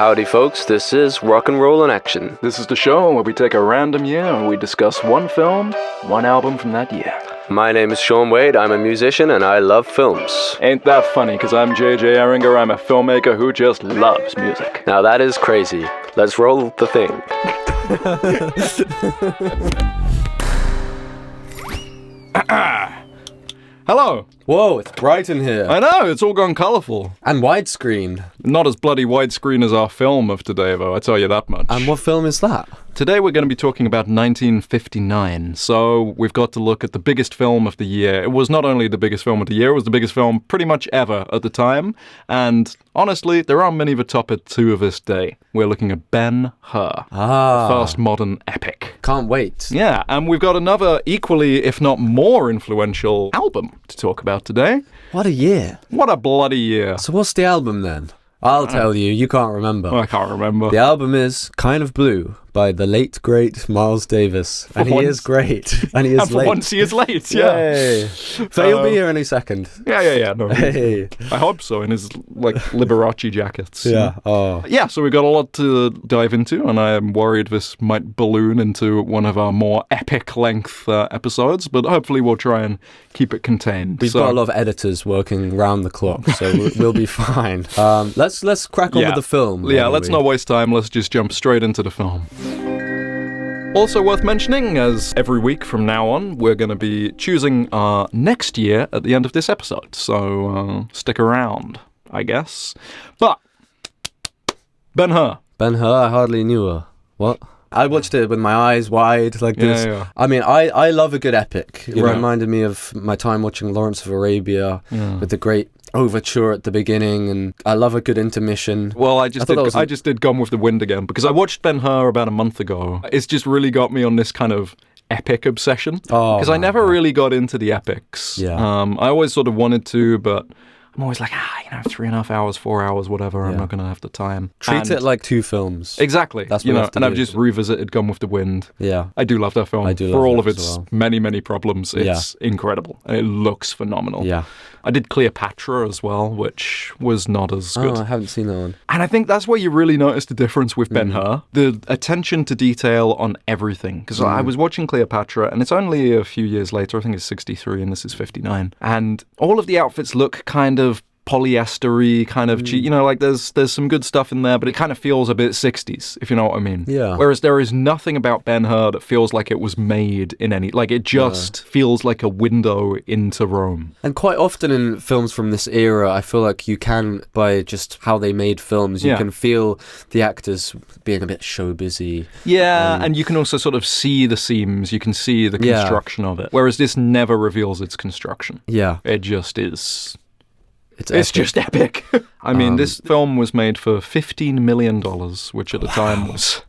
Howdy folks, this is Rock and Roll in Action. This is the show where we take a random year and we discuss one film, one album from that year. My name is Sean Wade, I'm a musician and I love films. Ain't that funny, because I'm JJ Ehringer, I'm a filmmaker who just loves music. Now that is crazy. Let's roll the thing. Hello! Whoa, it's bright in here. I know, it's all gone colourful. And widescreen. Not as bloody widescreen as our film of today, though, I tell you that much. And what film is that? Today we're going to be talking about 1959, so we've got to look at the biggest film of the year. It was not only the biggest film of the year, it was the biggest film pretty much ever at the time, and honestly, there aren't many that top it to this day. We're looking at Ben-Hur, the first modern epic. Can't wait. Yeah, and we've got another equally, if not more influential album to talk about today. What a year. What a bloody year. So what's the album then? I'll tell you, you can't remember. I can't remember. The album is Kind of Blue by the late, great Miles Davis. And he is great. And he is and for late. once he is late, yeah. Yay. So he'll be here any second. Yeah. No, Hey. I hope so, in his, Liberace jackets. Yeah. Oh. Yeah, so we've got a lot to dive into, and I am worried this might balloon into one of our more epic length episodes, but hopefully we'll try and keep it contained. We've got a lot of editors working round the clock, so we'll be fine. Let's crack on with the film. Yeah, let's not waste time. Let's just jump straight into the film. Also worth mentioning, as every week from now on, we're going to be choosing our next year at the end of this episode. So stick around, I guess. But Ben-Hur. Ben-Hur, I hardly knew her. What? I watched it with my eyes wide like this. Yeah. I mean, I love a good epic. It reminded me of my time watching Lawrence of Arabia with the great overture at the beginning, and I love a good intermission. Well, I just did Gone with the Wind again, because I watched Ben-Hur about a month ago. It's just really got me on this kind of epic obsession, because I never really got into the epics. Yeah. I always sort of wanted to, but I'm always like, 3.5 hours, 4 hours, whatever. I'm not going to have the time. Treat it like two films. Exactly. That's what and I've just revisited Gone with the Wind. Yeah. I do love that film. I do love For all that of its as well. many, many problems, it's incredible. It looks phenomenal. Yeah. I did Cleopatra as well, which was not as good. Oh, I haven't seen that one. And I think that's where you really notice the difference with Ben-Hur. The attention to detail on everything. Because I was watching Cleopatra, and it's only a few years later. I think it's 63 and this is 59. And all of the outfits look kind of polyester-y, kind of cheap. There's some good stuff in there, but it kind of feels a bit 60s, if you know what I mean. Yeah. Whereas there is nothing about Ben-Hur that feels like it was made in any... it just feels like a window into Rome. And quite often in films from this era, I feel like you can, by just how they made films, you can feel the actors being a bit show busy. Yeah, and you can also sort of see the seams, you can see the construction of it. Whereas this never reveals its construction. Yeah. It just is... It's just epic. I mean, this film was made for $15 million, which at the time was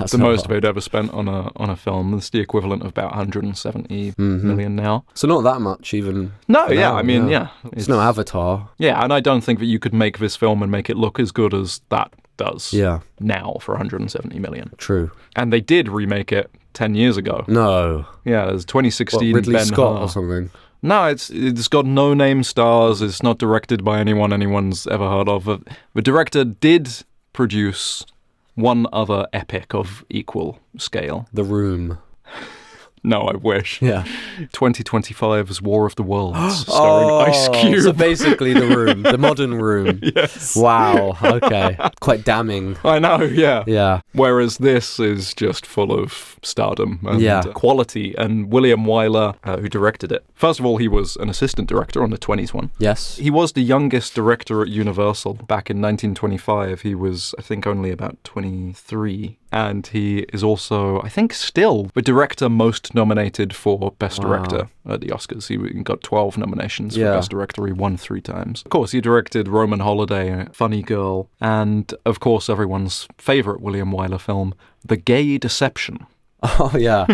the most they'd ever spent on a film. It's the equivalent of about 170 million now. So not that much, even. No, It's no Avatar. Yeah, and I don't think that you could make this film and make it look as good as that does now for 170 million. True. And they did remake it 10 years ago. No. Yeah, there's 2016 Ridley Ben-Hur. Scott or something. No, it's got no name stars. It's not directed by anyone anyone's ever heard of. The director did produce one other epic of equal scale. The Room. No, I wish. Yeah. 2025's War of the Worlds, starring Ice Cube. So basically The Room, the modern Room. Yes. Wow, okay. Quite damning. I know, yeah. Yeah. Whereas this is just full of stardom and quality. And William Wyler, who directed it. First of all, he was an assistant director on the 20s one. Yes. He was the youngest director at Universal back in 1925. He was, I think, only about 23. And he is also, I think, still the director most nominated for Best Director at the Oscars. He got 12 nominations for Best Director. He won 3 times. Of course, he directed Roman Holiday, Funny Girl, and, of course, everyone's favourite William Wyler film, The Gay Deception. Oh, yeah.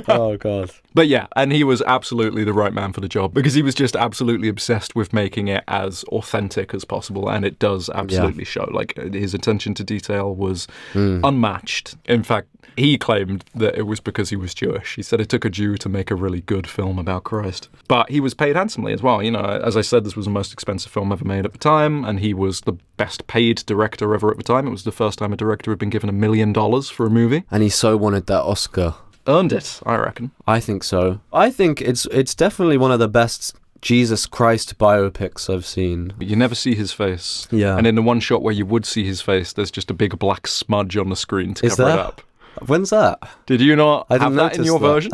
Oh, God. But yeah, and he was absolutely the right man for the job because he was just absolutely obsessed with making it as authentic as possible, and it does absolutely show. Like, his attention to detail was unmatched. In fact, he claimed that it was because he was Jewish. He said it took a Jew to make a really good film about Christ. But he was paid handsomely as well. You know, as I said, this was the most expensive film ever made at the time, and he was the best paid director ever at the time. It was the first time a director had been given $1 million for a movie. And he so wanted that Oscar. Earned it, I reckon. I think so. I think it's definitely one of the best Jesus Christ biopics I've seen. You never see his face. Yeah. And in the one shot where you would see his face, there's just a big black smudge on the screen to cover it up. When's that? Did you not have that in your version?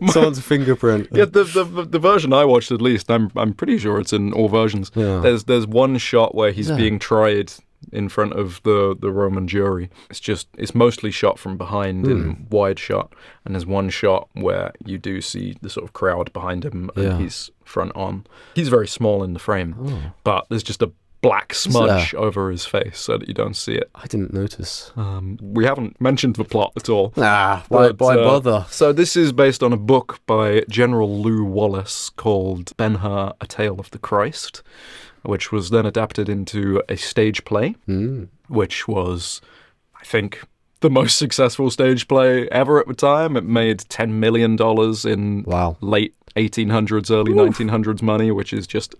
Someone's fingerprint. Yeah, the version I watched, at least, I'm pretty sure it's in all versions. Yeah. There's one shot where he's being tried in front of the Roman jury. It's mostly shot from behind in wide shot, and there's one shot where you do see the sort of crowd behind him and he's front on. He's very small in the frame, but there's just a black smudge over his face so that you don't see it. I didn't notice. We haven't mentioned the plot at all. Why bother? So this is based on a book by General Lew Wallace called Ben-Hur, A Tale of the Christ, which was then adapted into a stage play, which was, I think, the most successful stage play ever at the time. It made $10 million in late 1800s, early 1900s money, which is just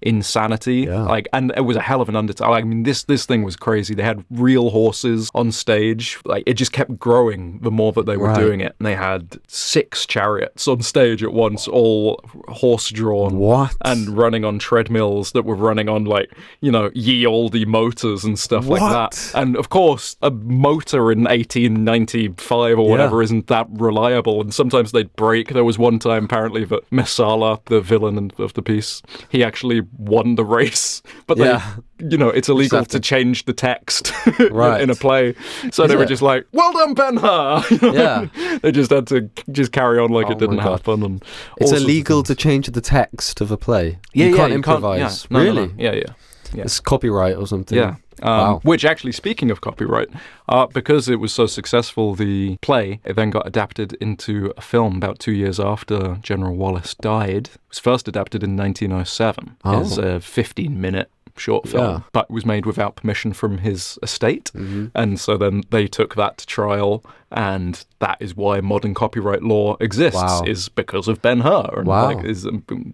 insanity. Like, and it was a hell of an undertaking. I mean, this thing was crazy. They had real horses on stage. Like, it just kept growing the more that they were doing it. And they had 6 chariots on stage at once, all horse-drawn. What? And running on treadmills that were running on, like, you know, ye olde motors and stuff like that. And of course, a motor in 1895 or whatever isn't that reliable, and sometimes they'd break. There was one time apparently that Messala, the villain of the piece, he actually won the race, but they, you know, it's illegal to change the text in a play, so they were just like, well done, Ben-Hur. You know? They just had to just carry on like it didn't happen. And it's illegal to change the text of a play. You can't improvise. Really? No. Yeah. It's copyright or something. Which actually, speaking of copyright, because it was so successll, the play, it then got adapted into a film about 2 years after General Wallace died. It was first adapted in 1907 as a 15-minute short film, but it was made without permission from his estate. And so then they took that to trial, and that is why modern copyright law exists, is because of Ben-Hur and like, is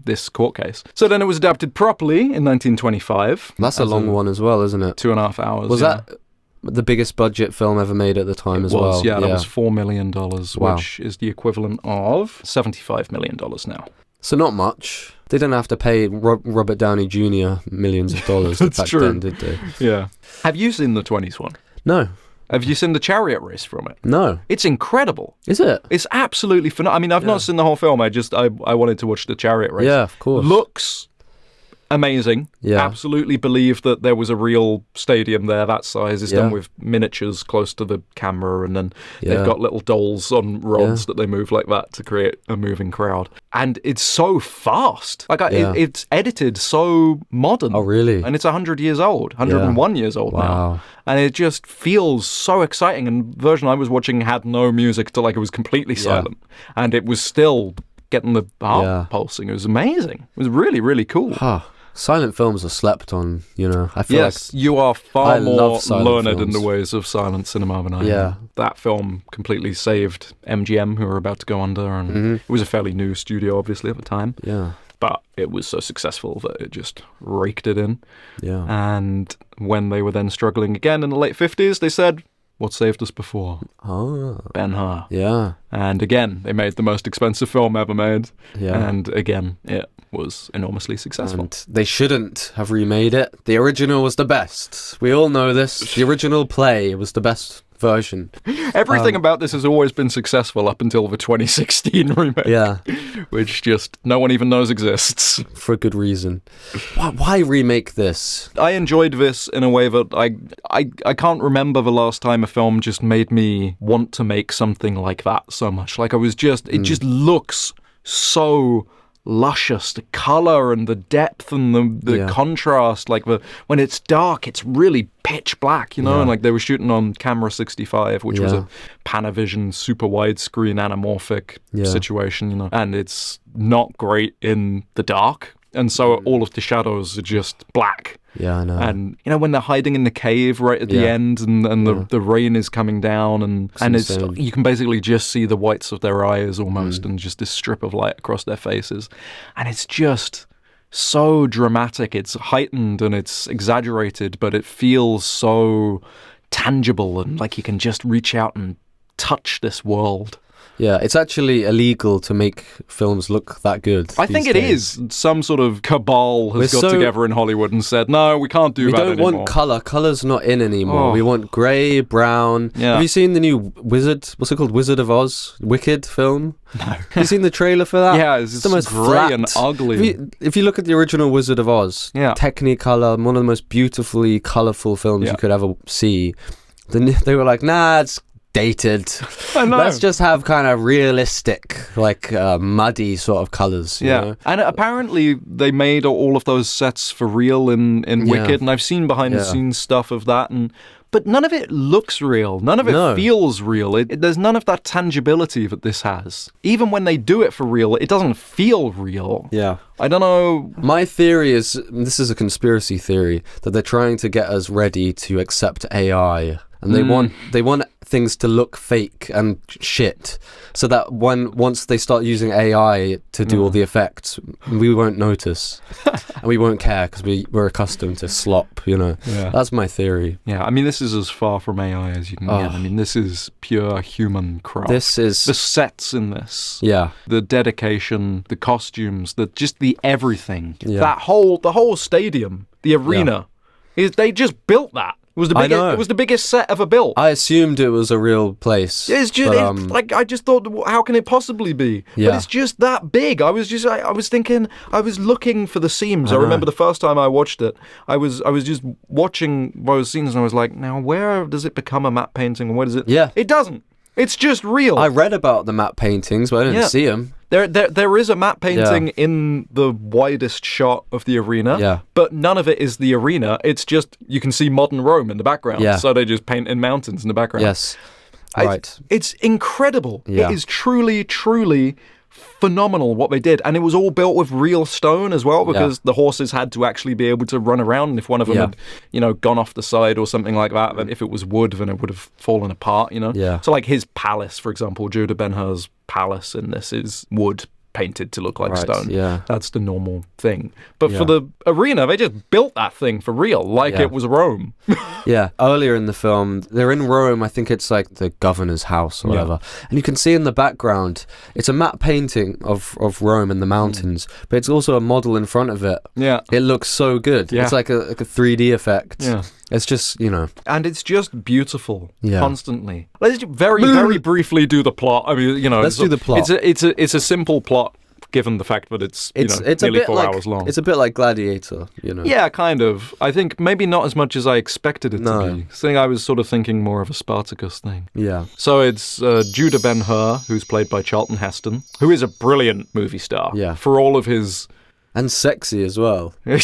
this court case. So then it was adapted properly in 1925. That's a long one as well, isn't it? 2.5 hours. Was that the biggest budget film ever made at the time as well? Yeah, that was $4 million, which is the equivalent of $75 million now. So not much. They didn't have to pay Robert Downey Jr. millions of dollars back then, did they? Yeah. Have you seen the 20s one? No. Have you seen the chariot race from it? No. It's incredible. Is it? It's absolutely phenomenal. I mean, I've not seen the whole film. I wanted to watch the chariot race. Yeah, of course. Looks amazing. Yeah. Absolutely believe that there was a real stadium there that size. It's done with miniatures close to the camera, and then they've got little dolls on rods that they move like that to create a moving crowd. And it's so fast. Like, it's edited so modern. Oh, really? And it's 100 years old, 101 years old now. And it just feels so exciting. And the version I was watching had no music till, like, it was completely silent. And it was still getting the heart pulsing. It was amazing. It was really, really cool. Silent films are slept on, you know. I feel like you are far more learned films. in the ways of silent cinema than I am. Yeah. That film completely saved MGM, who were about to go under, and it was a fairly new studio, obviously, at the time. Yeah. But it was so successful that it just raked it in. Yeah. And when they were then struggling again in the late 50s, they said, what saved us before? Ben-Hur. Yeah. And again, they made the most expensive film ever made. Yeah. And again, it was enormously successful. And they shouldn't have remade it. The original was the best. We all know this. The original play was the best version. Everything about this has always been successful up until the 2016 remake. Yeah. Which just no one even knows exists. For a good reason. Why remake this? I enjoyed this in a way that I can't remember the last time a film just made me want to make something like that so much. Like, I was just, it just looks so luscious, the color and the depth and the contrast. Like when it's dark, it's really pitch black, and like they were shooting on camera 65, which was a Panavision super widescreen anamorphic situation, and it's not great in the dark. And so all of the shadows are just black. Yeah, I know. And, when they're hiding in the cave right at the end and the rain is coming down and it's you can basically just see the whites of their eyes almost and just this strip of light across their faces. And it's just so dramatic. It's heightened and it's exaggerated, but it feels so tangible and like you can just reach out and touch this world. Yeah, it's actually illegal to make films look that good. I think it is. Some sort of cabal has got together in Hollywood and said, no, we can't do that anymore. We don't want colour. Colour's not in anymore. We want grey, brown. Yeah. Have you seen the new Wizard, what's it called? Wizard of Oz? Wicked film? No. Have you seen the trailer for that? Yeah, it's the most grey and ugly. If you look at the original Wizard of Oz, Technicolor, one of the most beautifully colourful films you could ever see, they were like, nah, it's dated. I know. Let's just have kind of realistic, like muddy sort of colours. You know? And apparently they made all of those sets for real in Wicked, and I've seen behind the scenes stuff of that, but none of it looks real. None of it feels real. There's none of that tangibility that this has. Even when they do it for real, it doesn't feel real. Yeah. I don't know. My theory is, this is a conspiracy theory, that they're trying to get us ready to accept AI. And they want things to look fake and shit, so that once they start using AI to do all the effects, we won't notice and we won't care because we're accustomed to slop. That's my theory. Yeah, I mean, this is as far from AI as you can get. I mean, this is pure human craft. This is the sets in this. Yeah, the dedication, the costumes, just the everything. Yeah. The whole stadium, the arena, they just built that. It was the biggest set ever built. I assumed it was a real place. It's just I just thought, how can it possibly be? Yeah. But it's just that big. I was thinking, I was looking for the seams. I remember the first time I watched it, I was just watching those scenes and I was like, now where does it become a matte painting and where does it? Yeah. It doesn't. It's just real. I read about the matte paintings, but I didn't see them. There is a matte painting in the widest shot of the arena, but none of it is the arena. It's just, you can see modern Rome in the background, so they just paint in mountains in the background. Yes, right. It's incredible. Yeah. It is truly, truly phenomenal what they did, and it was all built with real stone as well, because the horses had to actually be able to run around, and if one of them had gone off the side or something like that, then if it was wood, then it would have fallen apart. So like his palace, for example, Judah Ben-Hur's palace in this is wood painted to look like stone. Yeah. That's the normal thing. But for the arena, they just built that thing for real, like it was Rome. Yeah. Earlier in the film, they're in Rome. I think it's like the governor's house or whatever. And you can see in the background, it's a matte painting of Rome in the mountains, but it's also a model in front of it. Yeah. It looks so good. Yeah. It's like a 3D effect. Yeah. It's just, And it's just beautiful constantly. Let's very, very briefly do the plot. I mean, let's do the plot. It's a simple plot, given the fact that it's nearly 4 hours long. It's a bit like Gladiator, Yeah, kind of. I think maybe not as much as I expected it to be. I was sort of thinking more of a Spartacus thing. Yeah. So it's Judah Ben-Hur, who's played by Charlton Heston, who is a brilliant movie star. Yeah. For all of his... And sexy as well. I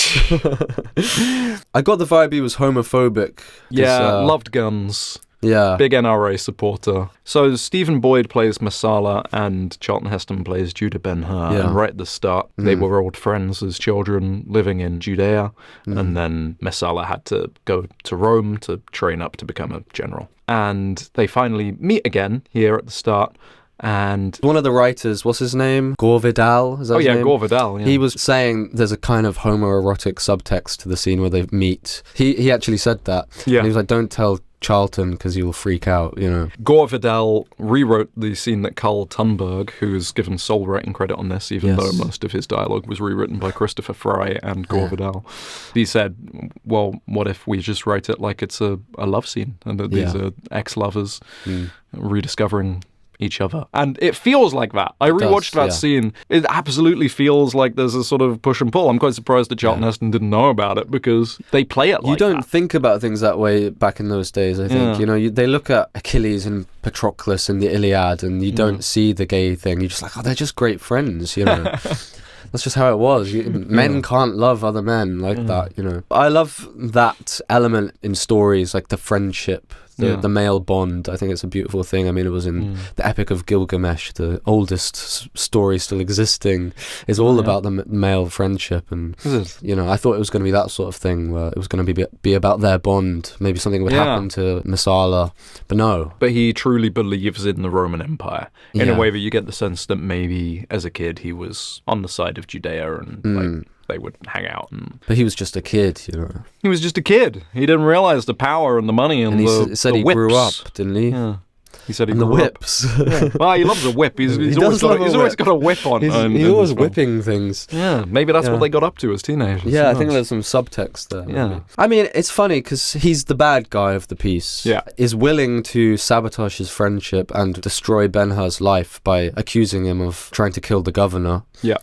got the vibe he was homophobic. Yeah, loved guns. Yeah. Big NRA supporter. So Stephen Boyd plays Messala and Charlton Heston plays Judah Ben-Hur. Yeah. And right at the start, they were old friends as children living in Judea. And then Messala had to go to Rome to train up to become a general. And they finally meet again here at the start. And one of the writers, what's his name? Gore Vidal? Is that his name? Gore Vidal, yeah. He was saying there's a kind of homoerotic subtext to the scene where they meet. He actually said that. Yeah. And he was like, don't tell Charlton because you'll freak out, Gore Vidal rewrote the scene that Carl Thunberg, who's given sole writing credit on this, even though most of his dialogue was rewritten by Christopher Fry and Gore Vidal. He said, well, what if we just write it like it's a love scene and that these are ex-lovers rediscovering each other. And it feels like that. I rewatched that scene. It absolutely feels like there's a sort of push and pull. I'm quite surprised that Charlton Heston didn't know about it because they play it like you don't think about things that way back in those days, I think. They look at Achilles and Patroclus and the Iliad and you don't see the gay thing. You're just like, oh, they're just great friends, That's just how it was. Men can't love other men like that, you know. I love that element in stories, like the friendship, the male bond. I think it's a beautiful thing. I mean, it was in the Epic of Gilgamesh, the oldest story still existing, is all about the male friendship. And, you know, I thought it was going to be that sort of thing where it was going to be about their bond. Maybe something would happen to Messala, but no. But he truly believes in the Roman Empire in a way that you get the sense that maybe as a kid he was on the side of Judea and like they would hang out. But he was just a kid, you know. He was just a kid. He didn't realize the power and the money and he said the he whips. Grew up, didn't he? Yeah. He said he and grew the whips. Up. Well, he loves a whip. He's always got a whip on. He's always whipping things. Yeah, maybe that's what they got up to as teenagers. Yeah, I think there's some subtext there. Yeah. Maybe. I mean, it's funny because he's the bad guy of the piece. Yeah. Is willing to sabotage his friendship and destroy Ben-Hur's life by accusing him of trying to kill the governor. Yeah.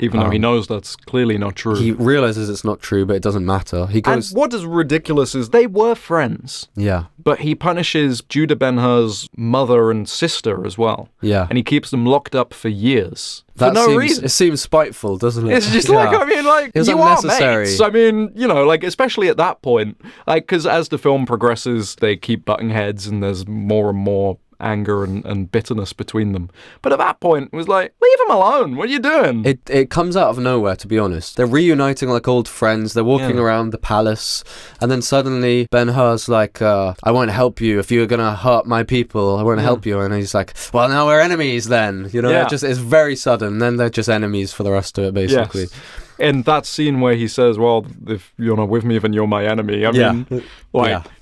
Even though he knows that's clearly not true. He realizes it's not true, but it doesn't matter. He goes. And what is ridiculous is they were friends. Yeah. But he punishes Judah Ben-Hur's mother and sister as well. Yeah. And he keeps them locked up for years. That for no reason. It seems spiteful, doesn't it? It's just like, I mean, like, it was you unnecessary. are mates. I mean, you know, like, especially at that point. Like, because as the film progresses, they keep butting heads and there's more and more anger and bitterness between them. But at that point, it was like, leave him alone. What are you doing? It comes out of nowhere, to be honest. They're reuniting like old friends. They're walking around the palace. And then suddenly Ben-Hur's like, I won't help you. If you're going to hurt my people, I won't help you. And he's like, well, now we're enemies then. You know, it's very sudden. Then they're just enemies for the rest of it, basically. Yes. In that scene where he says, well, if you're not with me, then you're my enemy. I mean,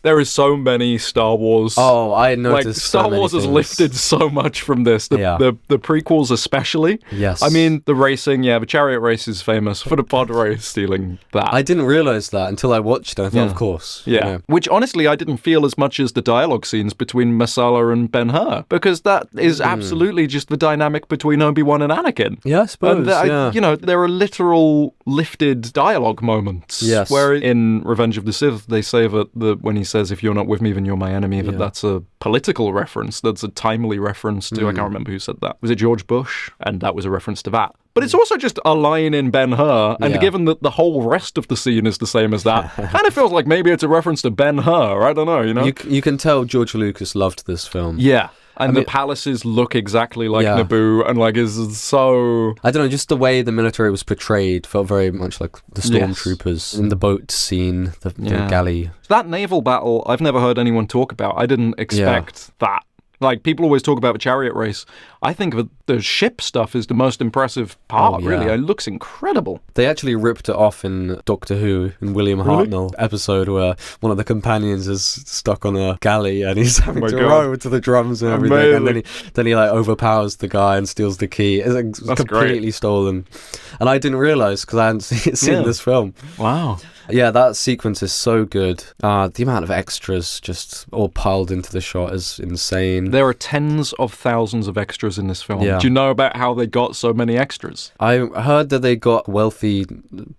there is so many Star Wars. Oh, I noticed like, Star Wars has lifted so much from this. The prequels especially. Yes. I mean, the racing, the chariot race is famous for the pod race stealing that. I didn't realise that until I watched it. I thought, of course. Yeah. You know. Which, honestly, I didn't feel as much as the dialogue scenes between Messala and Ben-Hur, because that is absolutely just the dynamic between Obi-Wan and Anakin. Yeah, I suppose. And you know, there are literal lifted dialogue moments. Yes. Where in Revenge of the Sith, they say that when he says, if you're not with me, then you're my enemy, that's a political reference. That's a timely reference to, I can't remember who said that. Was it George Bush? And that was a reference to that. But it's also just a line in Ben-Hur, and given that the whole rest of the scene is the same as that, kind of feels like maybe it's a reference to Ben-Hur. I don't know, you know? You can tell George Lucas loved this film. Yeah. And the palaces look exactly like Naboo, and like is so... I don't know, just the way the military was portrayed felt very much like the stormtroopers in the boat scene, the galley. That naval battle, I've never heard anyone talk about. I didn't expect that. Like, people always talk about the chariot race. I think that the ship stuff is the most impressive part, really. It looks incredible. They actually ripped it off in Doctor Who, in William Hartnell episode, where one of the companions is stuck on a galley and he's having to row to the drums and everything. Amazing. And then he like overpowers the guy and steals the key. It's like, completely stolen. And I didn't realise, because I hadn't seen this film. Wow. Yeah, that sequence is so good. The amount of extras just all piled into the shot is insane. There are tens of thousands of extras in this film. Yeah. Do you know about how they got so many extras? I heard that they got wealthy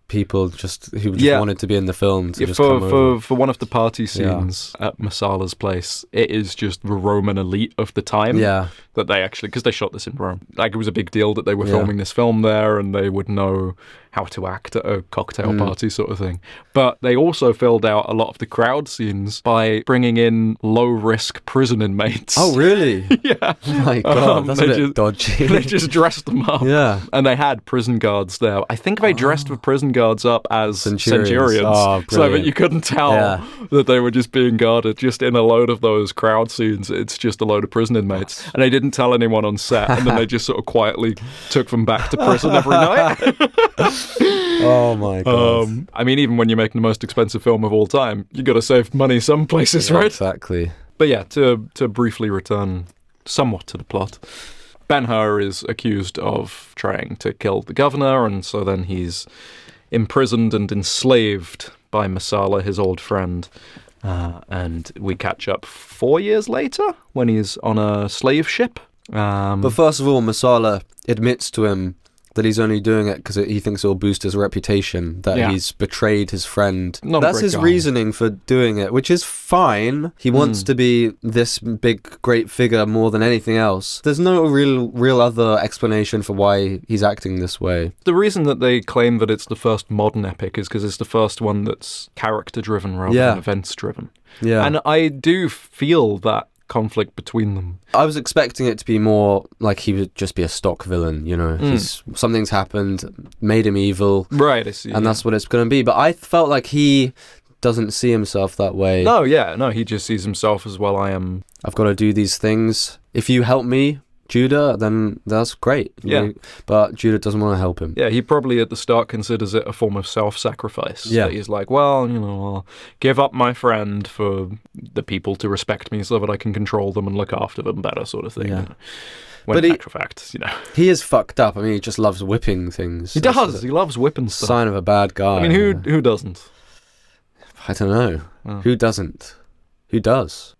people who just wanted to be in the film to just come over. For one of the party scenes at Messala's place, it is just the Roman elite of the time. Yeah. That they actually, because they shot this in Rome. Like, it was a big deal that they were filming this film there, and they would know how to act at a cocktail party sort of thing. But they also filled out a lot of the crowd scenes by bringing in low-risk prison inmates. Oh, really? Yeah. Oh my God, that's a bit dodgy. They just dressed them up. Yeah. And they had prison guards there. I think they dressed the prison guards up as centurions. Oh, so that you couldn't tell that they were just being guarded. Just in a load of those crowd scenes, it's just a load of prison inmates. And they didn't tell anyone on set, and then they just sort of quietly took them back to prison every night. Oh my God. I mean, even when you're making the most expensive film of all time, you got to save money some places, right? Exactly. But yeah, to briefly return somewhat to the plot, Ben-Hur is accused of trying to kill the governor, and so then he's imprisoned and enslaved by Messala, his old friend. And we catch up 4 years later when he's on a slave ship. But first of all, Messala admits to him that he's only doing it because he thinks it'll boost his reputation, that he's betrayed his friend. That's his reasoning for doing it, which is fine. He wants to be this big, great figure more than anything else. There's no real other explanation for why he's acting this way. The reason that they claim that it's the first modern epic is because it's the first one that's character-driven rather than events-driven. Yeah. And I do feel that conflict between them. I was expecting it to be more like he would just be a stock villain, you know. Something's happened, made him evil. Right, I see. And that's what it's going to be. But I felt like he doesn't see himself that way. No, he just sees himself as, well, I've got to do these things. If you help me, Judah, then that's great. Yeah. But Judah doesn't want to help him. Yeah, he probably at the start considers it a form of self-sacrifice. Yeah. That he's like, well, I'll give up my friend for the people to respect me so that I can control them and look after them better, sort of thing. Yeah. When in actual fact, he is fucked up. I mean, he just loves whipping things. He does. He loves whipping stuff. Sign of a bad guy. I mean, who doesn't? I don't know. Who doesn't? Who does?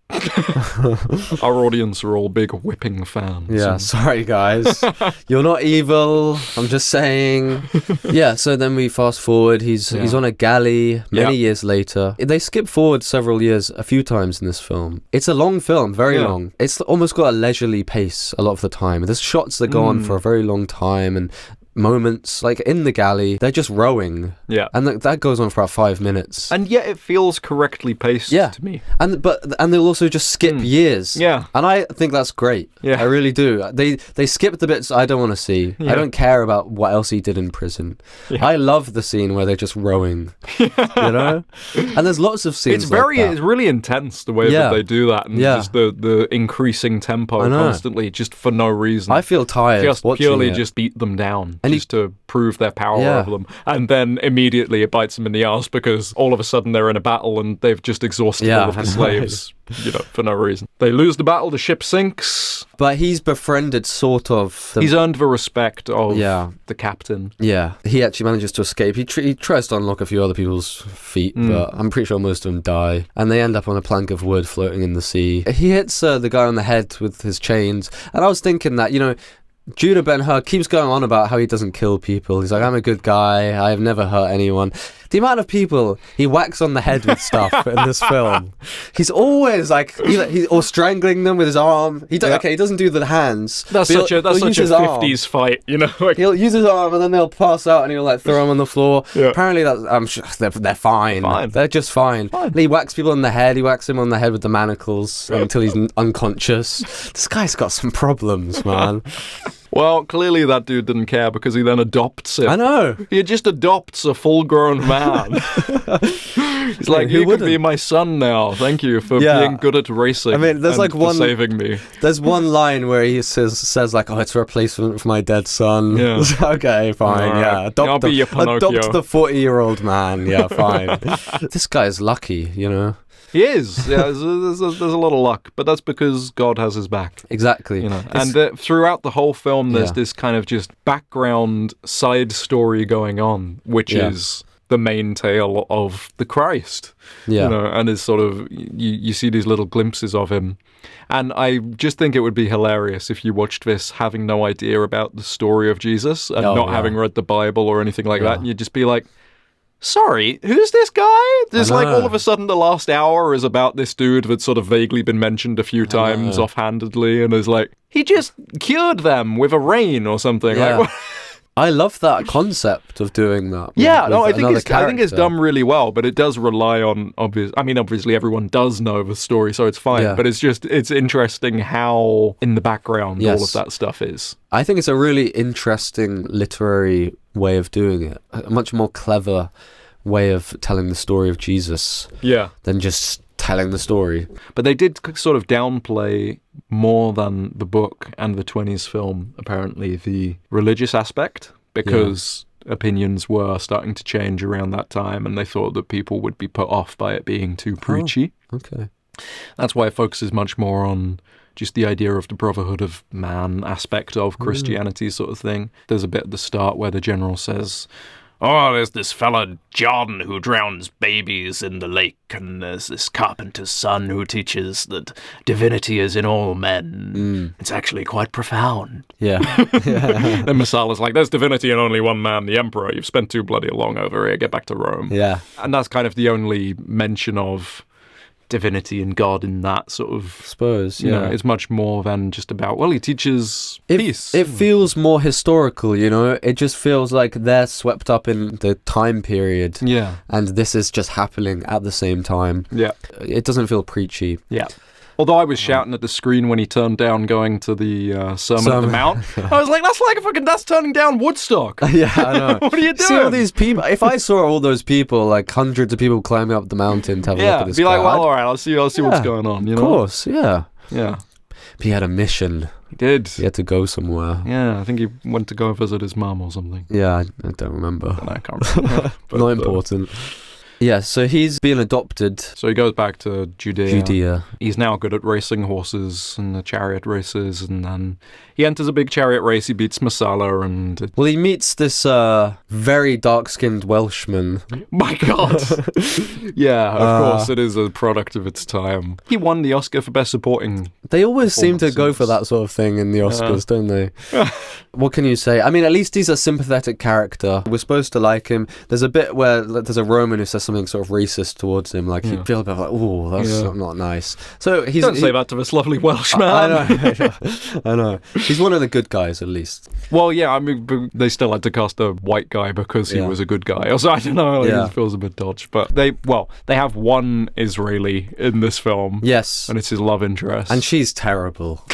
Our audience are all big whipping fans. Yeah, sorry guys. You're not evil. I'm just saying. Yeah, so then we fast forward. He's on a galley many years later. They skip forward several years a few times in this film. It's a long film, very long. It's almost got a leisurely pace a lot of the time. There's shots that go on for a very long time, and moments like in the galley they're just rowing, and that goes on for about 5 minutes, and yet it feels correctly paced to me. And they'll also just skip years, and I think that's great. I really do. They skip the bits I don't want to see. I don't care about what else he did in prison. I love the scene where they're just rowing, you know. And there's lots of scenes it's really intense the way that they do that, and just the increasing tempo constantly, just for no reason. I feel tired just purely just beat them down. And just to prove their power over them. And then immediately it bites them in the arse because all of a sudden they're in a battle and they've just exhausted all of the slaves, for no reason. They lose the battle, the ship sinks. But he's befriended, sort of. He's earned the respect of the captain. Yeah. He actually manages to escape. He tries to unlock a few other people's feet, but I'm pretty sure most of them die. And they end up on a plank of wood floating in the sea. He hits the guy on the head with his chains. And I was thinking that, Judah Ben-Hur keeps going on about how he doesn't kill people. He's like, I'm a good guy. I have never hurt anyone. The amount of people he whacks on the head with stuff in this film. He's always like, or strangling them with his arm. He doesn't do the hands. That's such a 50s fight, He'll use his arm and then they'll pass out and he'll throw them on the floor. Yeah. Apparently, I'm sure they're fine. They're just fine. He whacks people on the head. He whacks him on the head with the manacles until he's unconscious. This guy's got some problems, man. Well, clearly that dude didn't care because he then adopts him. I know. He just adopts a full-grown man. He's like, you can be my son now. Thank you for being good at racing. I mean, there's for saving me. There's one line where he says like, "Oh, it's a replacement for my dead son." Yeah. Okay, fine. Right. Adopt I'll be your Pinocchio. Adopt the 40-year-old man. Yeah, fine. This guy's lucky, He is. Yeah, there's a lot of luck, but that's because God has his back. Exactly. And throughout the whole film, there's this kind of just background side story going on, which is the main tale of the Christ. Yeah. And it's sort of, you see these little glimpses of him. And I just think it would be hilarious if you watched this having no idea about the story of Jesus and not having read the Bible or anything like that. And you'd just be like, sorry, who's this guy? There's all of a sudden the last hour is about this dude that's sort of vaguely been mentioned a few times offhandedly, and is like, he just cured them with a rain or something. Yeah. I love that concept of doing that. I think it's done really well, but it does rely on obviously everyone does know the story, so it's fine. Yeah. But it's interesting how in the background all of that stuff is. I think it's a really interesting literary way of doing it. A much more clever way of telling the story of Jesus than just telling the story. But they did sort of downplay more than the book and the 20s film, apparently, the religious aspect, because opinions were starting to change around that time, and they thought that people would be put off by it being too preachy. Okay. That's why it focuses much more on just the idea of the brotherhood of man aspect of Christianity sort of thing. There's a bit at the start where the general says, oh, there's this fella John who drowns babies in the lake, and there's this carpenter's son who teaches that divinity is in all men. It's actually quite profound. Yeah. Then Messala's like, there's divinity in only one man, the emperor. You've spent too bloody long over here. Get back to Rome. Yeah. And that's kind of the only mention of divinity and God in that sort of... Suppose, You know, it's much more than just about, well, he teaches peace. It feels more historical, you know? It just feels like they're swept up in the time period. Yeah. And this is just happening at the same time. Yeah. It doesn't feel preachy. Yeah. Although I was shouting at the screen when he turned down going to the Sermon on the Mount. I was like, that's turning down Woodstock. Yeah, I know. What are you doing? See all these people. If I saw all those people, like hundreds of people climbing up the mountain to have a look at this be like, guy, well, all right, I'll see what's going on. You know? Of course, yeah. Yeah. But he had a mission. He did. He had to go somewhere. Yeah, I think he went to go visit his mum or something. Yeah, I don't remember. I can't remember. But, Not important. Yeah, so he's been adopted. So he goes back to Judea. He's now good at racing horses and the chariot races, and then he enters a big chariot race. He beats Messala, and Well, he meets this very dark-skinned Welshman. my God, yeah, of course, it is a product of its time. He won the Oscar for Best Supporting. They always seem to go for that sort of thing in the Oscars, don't they? What can you say? I mean, at least he's a sympathetic character. We're supposed to like him. There's a bit where there's a Roman who says something sort of racist towards him, like you feel a bit like, oh, that's not nice. So Don't say that to this lovely Welshman. I know. He's one of the good guys, at least. Well, yeah, I mean, but they still had to cast a white guy because he was a good guy. Also, I don't know, it feels a bit dodgy. But they have one Israeli in this film. Yes. And it's his love interest. And she's terrible.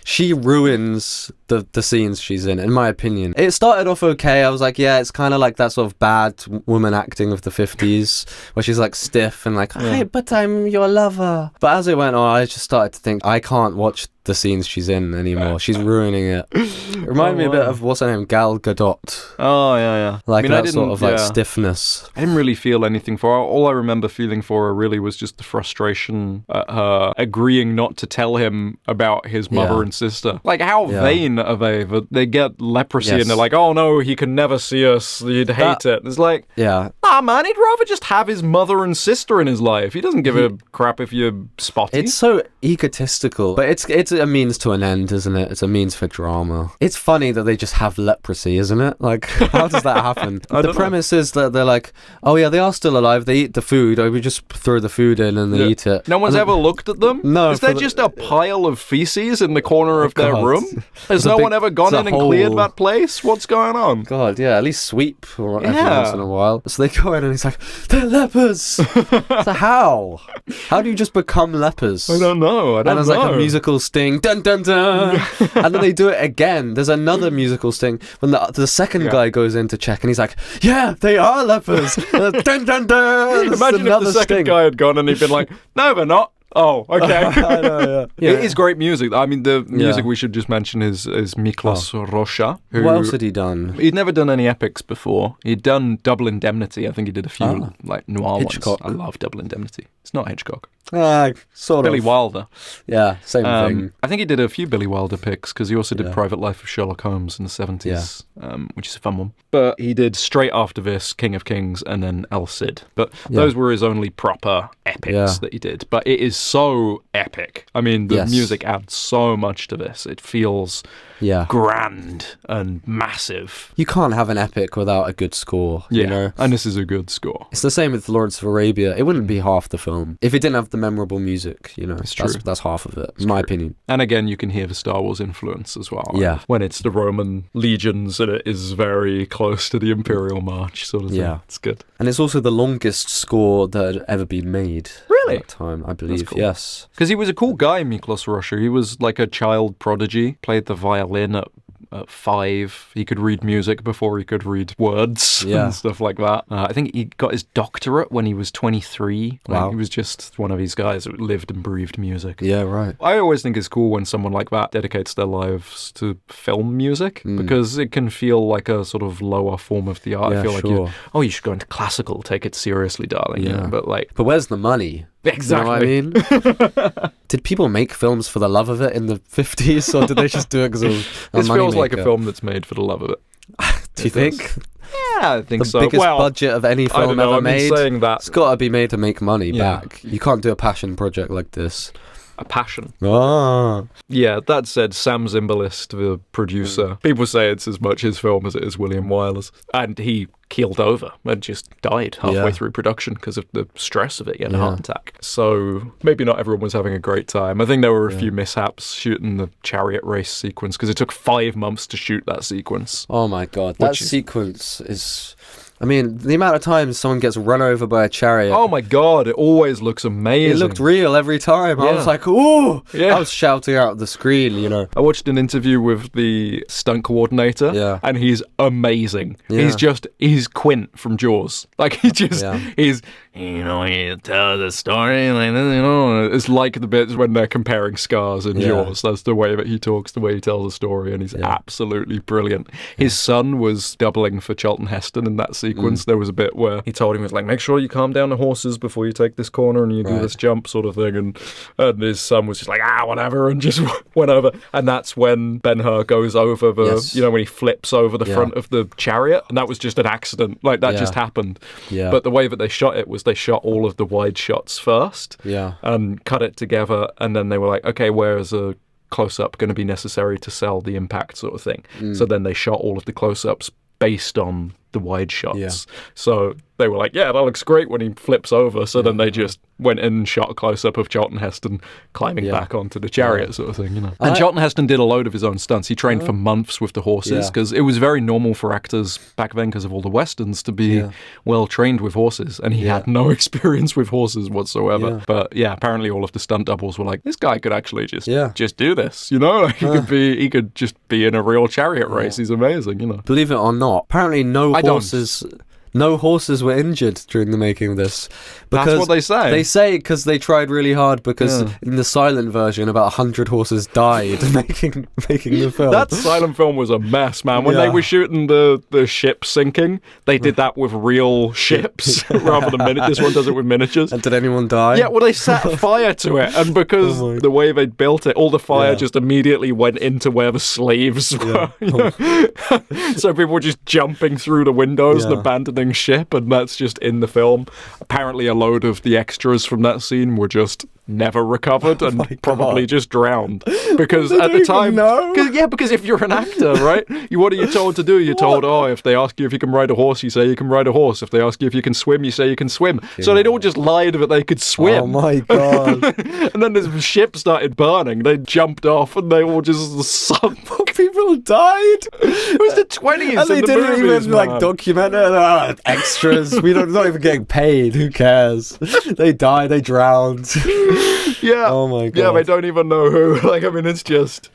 She ruins the scenes she's in my opinion. It started off okay. I was like, yeah, it's kind of like that sort of bad woman acting of the 50s, where she's like stiff and like, hey, but I'm your lover. But as it went on, I just started to think, I can't watch the scenes she's in anymore. She's ruining it. It reminded me a bit of, what's her name, Gal Gadot. Oh, yeah. Like that sort of like stiffness. I didn't really feel anything for her. All I remember feeling for her really was just the frustration at her agreeing not to tell him about his mother and sister. Like, how vain are they that they get leprosy and they're like, oh no, he can never see us, he'd hate it. It's like, nah man, he'd rather just have his mother and sister in his life. He doesn't give a crap if you're spotty. It's so egotistical, but it's a means to an end, isn't it? It's a means for drama. It's funny that they just have leprosy, isn't it? Like, how does that happen? The premise is that they're like, oh yeah, they are still alive, they eat the food, or we just throw the food in and they eat it. No one's ever looked at them? No. Is there just a pile of feces in the corner of their room? Has no one ever gone in and cleared that place? What's going on? God, yeah, at least sweep every once in a while. So they go in and he's like, they're lepers! So how? How do you just become lepers? I don't know. And there's like a musical sting, dun dun dun! And then they do it again. There's another musical sting when the second guy goes in to check and he's like, yeah, they are lepers! Dun dun dun! Imagine if the second guy had gone and he'd been like, no, they're not. Oh, okay. I know, yeah. It is great music. I mean, the music we should just mention is Miklos Rocha. What else had he done? He'd never done any epics before. He'd done Double Indemnity. I think he did a few like noir Hitchcock. ones. I love Double Indemnity. It's not Hitchcock. Sort Billy Wilder. Yeah, same thing. I think he did a few Billy Wilder picks because he also did Private Life of Sherlock Holmes in the 70s, which is a fun one. But he did straight after this King of Kings and then El Cid. But those were his only proper epics that he did. But it is so epic. I mean, the music adds so much to this. It feels grand and massive. You can't have an epic without a good score, you know? And this is a good score. It's the same with Lawrence of Arabia. It wouldn't be half the film if it didn't have the memorable music, you know? That's half of it, in my opinion. And again, you can hear the Star Wars influence as well. Yeah. When it's the Roman legions and it is very close to the Imperial March sort of thing. Yeah. It's good. And it's also the longest score that had ever been made. Really? At that time, I believe. Cool. Yes. Because he was a cool guy, Miklos Rocha. He was like a child prodigy, played the violin at 5. He could read music before he could read words and stuff like that. I think he got his doctorate when he was 23. Wow. He was just one of these guys that lived and breathed music. Yeah, right. I always think it's cool when someone like that dedicates their lives to film music because it can feel like a sort of lower form of the art. I feel like you should go into classical, take it seriously, darling. Yeah. You know? But where's the money? Exactly. You know what I mean? Did people make films for the love of it in the 50s, or did they just do it because it was a This feels moneymaker? like a film that's made for the love of it. Do you think? Yeah, I think The so. biggest Well, budget of any I film don't know. ever I mean, made. saying that, It's got to be made to make money Yeah. back. You can't do a passion project like this. a passion. Ah. Yeah, that said, Sam Zimbalist, the producer, people say it's as much his film as it is William Wyler's. And he keeled over and just died halfway through production because of the stress of it. He had a heart attack. So maybe not everyone was having a great time. I think there were a few mishaps shooting the chariot race sequence because it took 5 months to shoot that sequence. Oh my god, that sequence is... I mean, the amount of times someone gets run over by a chariot. Oh my god, it always looks amazing. It looked real every time. I was like, ooh! Yeah. I was shouting out at the screen, you know. I watched an interview with the stunt coordinator, and he's amazing. Yeah. He's Quint from Jaws. Like, he's, you know, he tells a story, like, you know, it's like the bits when they're comparing scars in Jaws. That's the way that he talks, the way he tells a story, and he's absolutely brilliant. His son was doubling for Charlton Heston in that sequence. There was a bit where he told him, he was like, make sure you calm down the horses before you take this corner and you do this jump sort of thing, and his son was just like, whatever, and just went over. And that's when Ben-Hur goes over the, you know, when he flips over the front of the chariot, and that was just an accident. Like, that just happened. But the way that they shot it was they shot all of the wide shots first and cut it together, and then they were like, okay, where is a close-up going to be necessary to sell the impact sort of thing? So then they shot all of the close-ups based on the wide shots. So they were like, yeah, that looks great when he flips over. So then they just went in and shot a close-up of Charlton Heston climbing back onto the chariot sort of thing, you know. And Charlton Heston did a load of his own stunts. He trained for months with the horses because it was very normal for actors back then because of all the westerns to be well trained with horses, and he had no experience with horses whatsoever. But yeah, apparently all of the stunt doubles were like, this guy could actually just do this, you know. Like, he could just be in a real chariot race. He's amazing, you know. Believe it or not, apparently no horses were injured during the making of this. That's what they say. They say because they tried really hard, because in the silent version, about 100 horses died making the film. That silent film was a mess, man. When they were shooting the ship sinking, they did that with real ships rather than this one does it with miniatures. And did anyone die? Yeah, well, they set fire to it, and because the way they built it, all the fire just immediately went into where the slaves were. You know? So people were just jumping through the windows and abandoning ship, and that's just in the film. Apparently a load of the extras from that scene were just never recovered and probably just drowned, because at the time, because if you're an actor, right, what are you told to do? You're told, if they ask you if you can ride a horse, you say you can ride a horse. If they ask you if you can swim, you say you can swim. So they'd all just lied that they could swim. Oh my god. And then the ship started burning. They jumped off and they all just sunk. People died. It was the 20s, and they the didn't movies, even like document it. Extras. Not even getting paid. Who cares? They died. They drowned. Yeah. Oh my god. Yeah, they don't even know who. Like, I mean, it's just.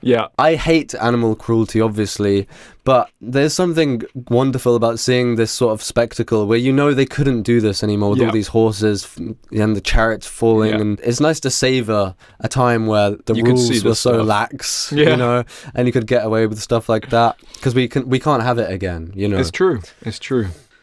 Yeah. I hate animal cruelty, obviously, but there's something wonderful about seeing this sort of spectacle where you know they couldn't do this anymore with all these horses and the chariots falling, and it's nice to savor a time where the rules were so lax, you know, and you could get away with stuff like that, because we can't have it again, you know. It's true.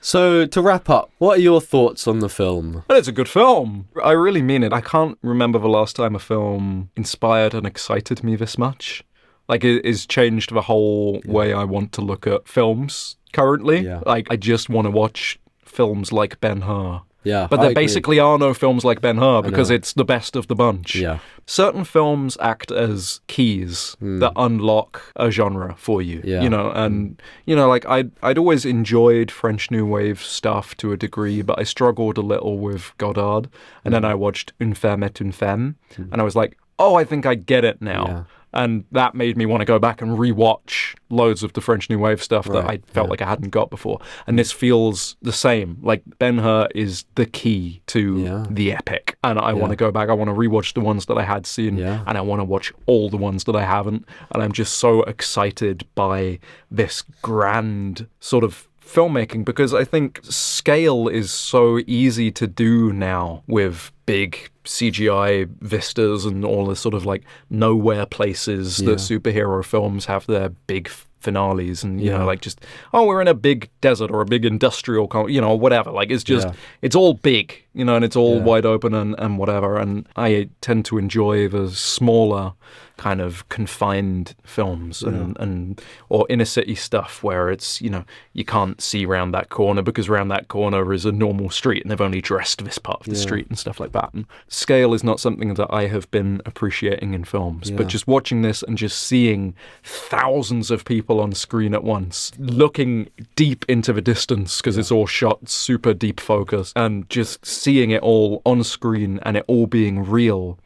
So, to wrap up, what are your thoughts on the film? Well, it's a good film. I really mean it. I can't remember the last time a film inspired and excited me this much. Like, it has changed the whole way I want to look at films currently. Like, I just want to watch films like Ben-Hur. Yeah, but there basically are no films like Ben-Hur because it's the best of the bunch. Yeah. Certain films act as keys that unlock a genre for you, you know, and, you know, like I'd always enjoyed French New Wave stuff to a degree, but I struggled a little with Godard, and then I watched Une femme est une femme, and I was like, oh, I think I get it now. Yeah. And that made me want to go back and rewatch loads of the French New Wave stuff that I felt like I hadn't got before. And this feels the same. Like, Ben-Hur is the key to the epic. And I want to go back. I want to rewatch the ones that I had seen. Yeah. And I want to watch all the ones that I haven't. And I'm just so excited by this grand sort of filmmaking, because I think scale is so easy to do now with big CGI vistas and all the sort of like nowhere places that superhero films have their big finales, and you know, like just, oh, we're in a big desert or a big industrial, whatever. Like it's just, it's all big, and it's all wide open and whatever. And I tend to enjoy the smaller kind of confined films and or inner city stuff where it's, you can't see round that corner because round that corner is a normal street and they've only dressed this part of the street and stuff like that. And scale is not something that I have been appreciating in films, but just watching this and just seeing thousands of people on screen at once, looking deep into the distance because it's all shot super deep focus, and just seeing it all on screen and it all being real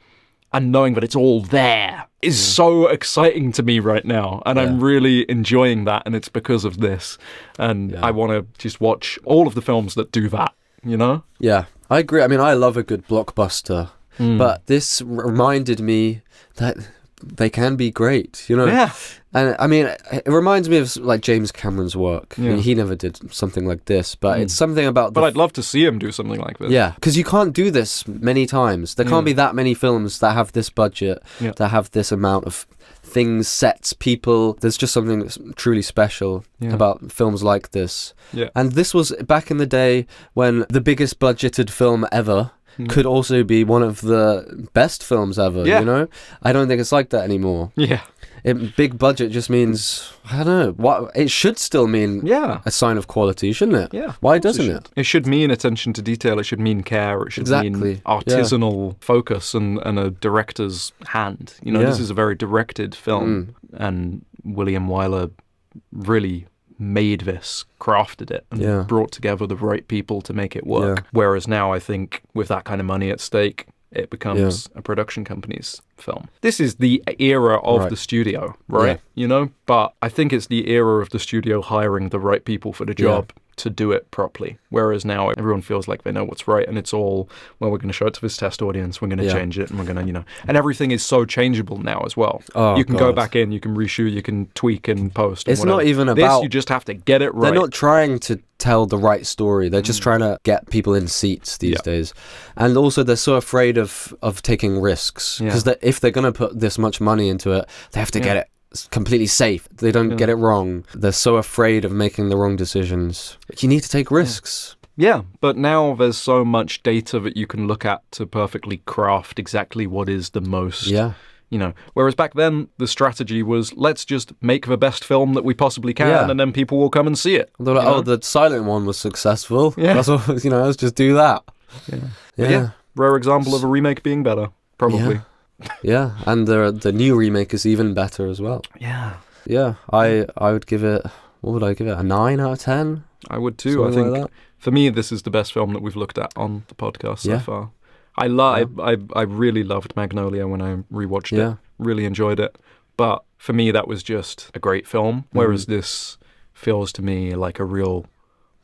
and knowing that it's all there is so exciting to me right now. And I'm really enjoying that. And it's because of this. And I want to just watch all of the films that do that, Yeah, I agree. I mean, I love a good blockbuster. But this reminded me that they can be great, Yeah. And I mean, it reminds me of like James Cameron's work. Yeah. I mean, he never did something like this, but it's something about But I'd love to see him do something like this. Yeah, because you can't do this many times. There can't be that many films that have this budget, that have this amount of things, sets, people. There's just something that's truly special about films like this. Yeah. And this was back in the day when the biggest budgeted film ever could also be one of the best films ever, I don't think it's like that anymore. Yeah. Big budget just means, I don't know, what it should still mean a sign of quality, shouldn't it? Yeah. Why doesn't it? It should mean attention to detail, it should mean care, it should mean artisanal focus and a director's hand. This is a very directed film, and William Wyler really made this, crafted it, and brought together the right people to make it work. Whereas now I think with that kind of money at stake, it becomes a production company's film. This is the era of the studio, right? But I think it's the era of the studio hiring the right people for the job to do it properly. Whereas now everyone feels like they know what's right, and it's all, well, we're going to show it to this test audience, we're going to change it, and we're going to, and everything is so changeable now as well. You can go back in, you can reshoot, you can tweak and post. It's not even about this, you just have to get it right. They're not trying to tell the right story. They're just trying to get people in seats these days. And also they're so afraid of taking risks, because if they're going to put this much money into it, they have to get it completely safe. They don't get it wrong. They're so afraid of making the wrong decisions. You need to take risks. Yeah, but now there's so much data that you can look at to perfectly craft exactly what is the most. Whereas back then the strategy was, let's just make the best film that we possibly can, and then people will come and see it. They're like, the silent one was successful. That's all, let's just do that. Rare example of a remake being better, probably. Yeah, and the new remake is even better as well. Yeah, I would give it, what would I give it, a 9 out of 10? I would too. Something I think like for me this is the best film that we've looked at on the podcast so far. I really loved Magnolia when I rewatched it. Really enjoyed it. But for me that was just a great film, whereas this feels to me like a real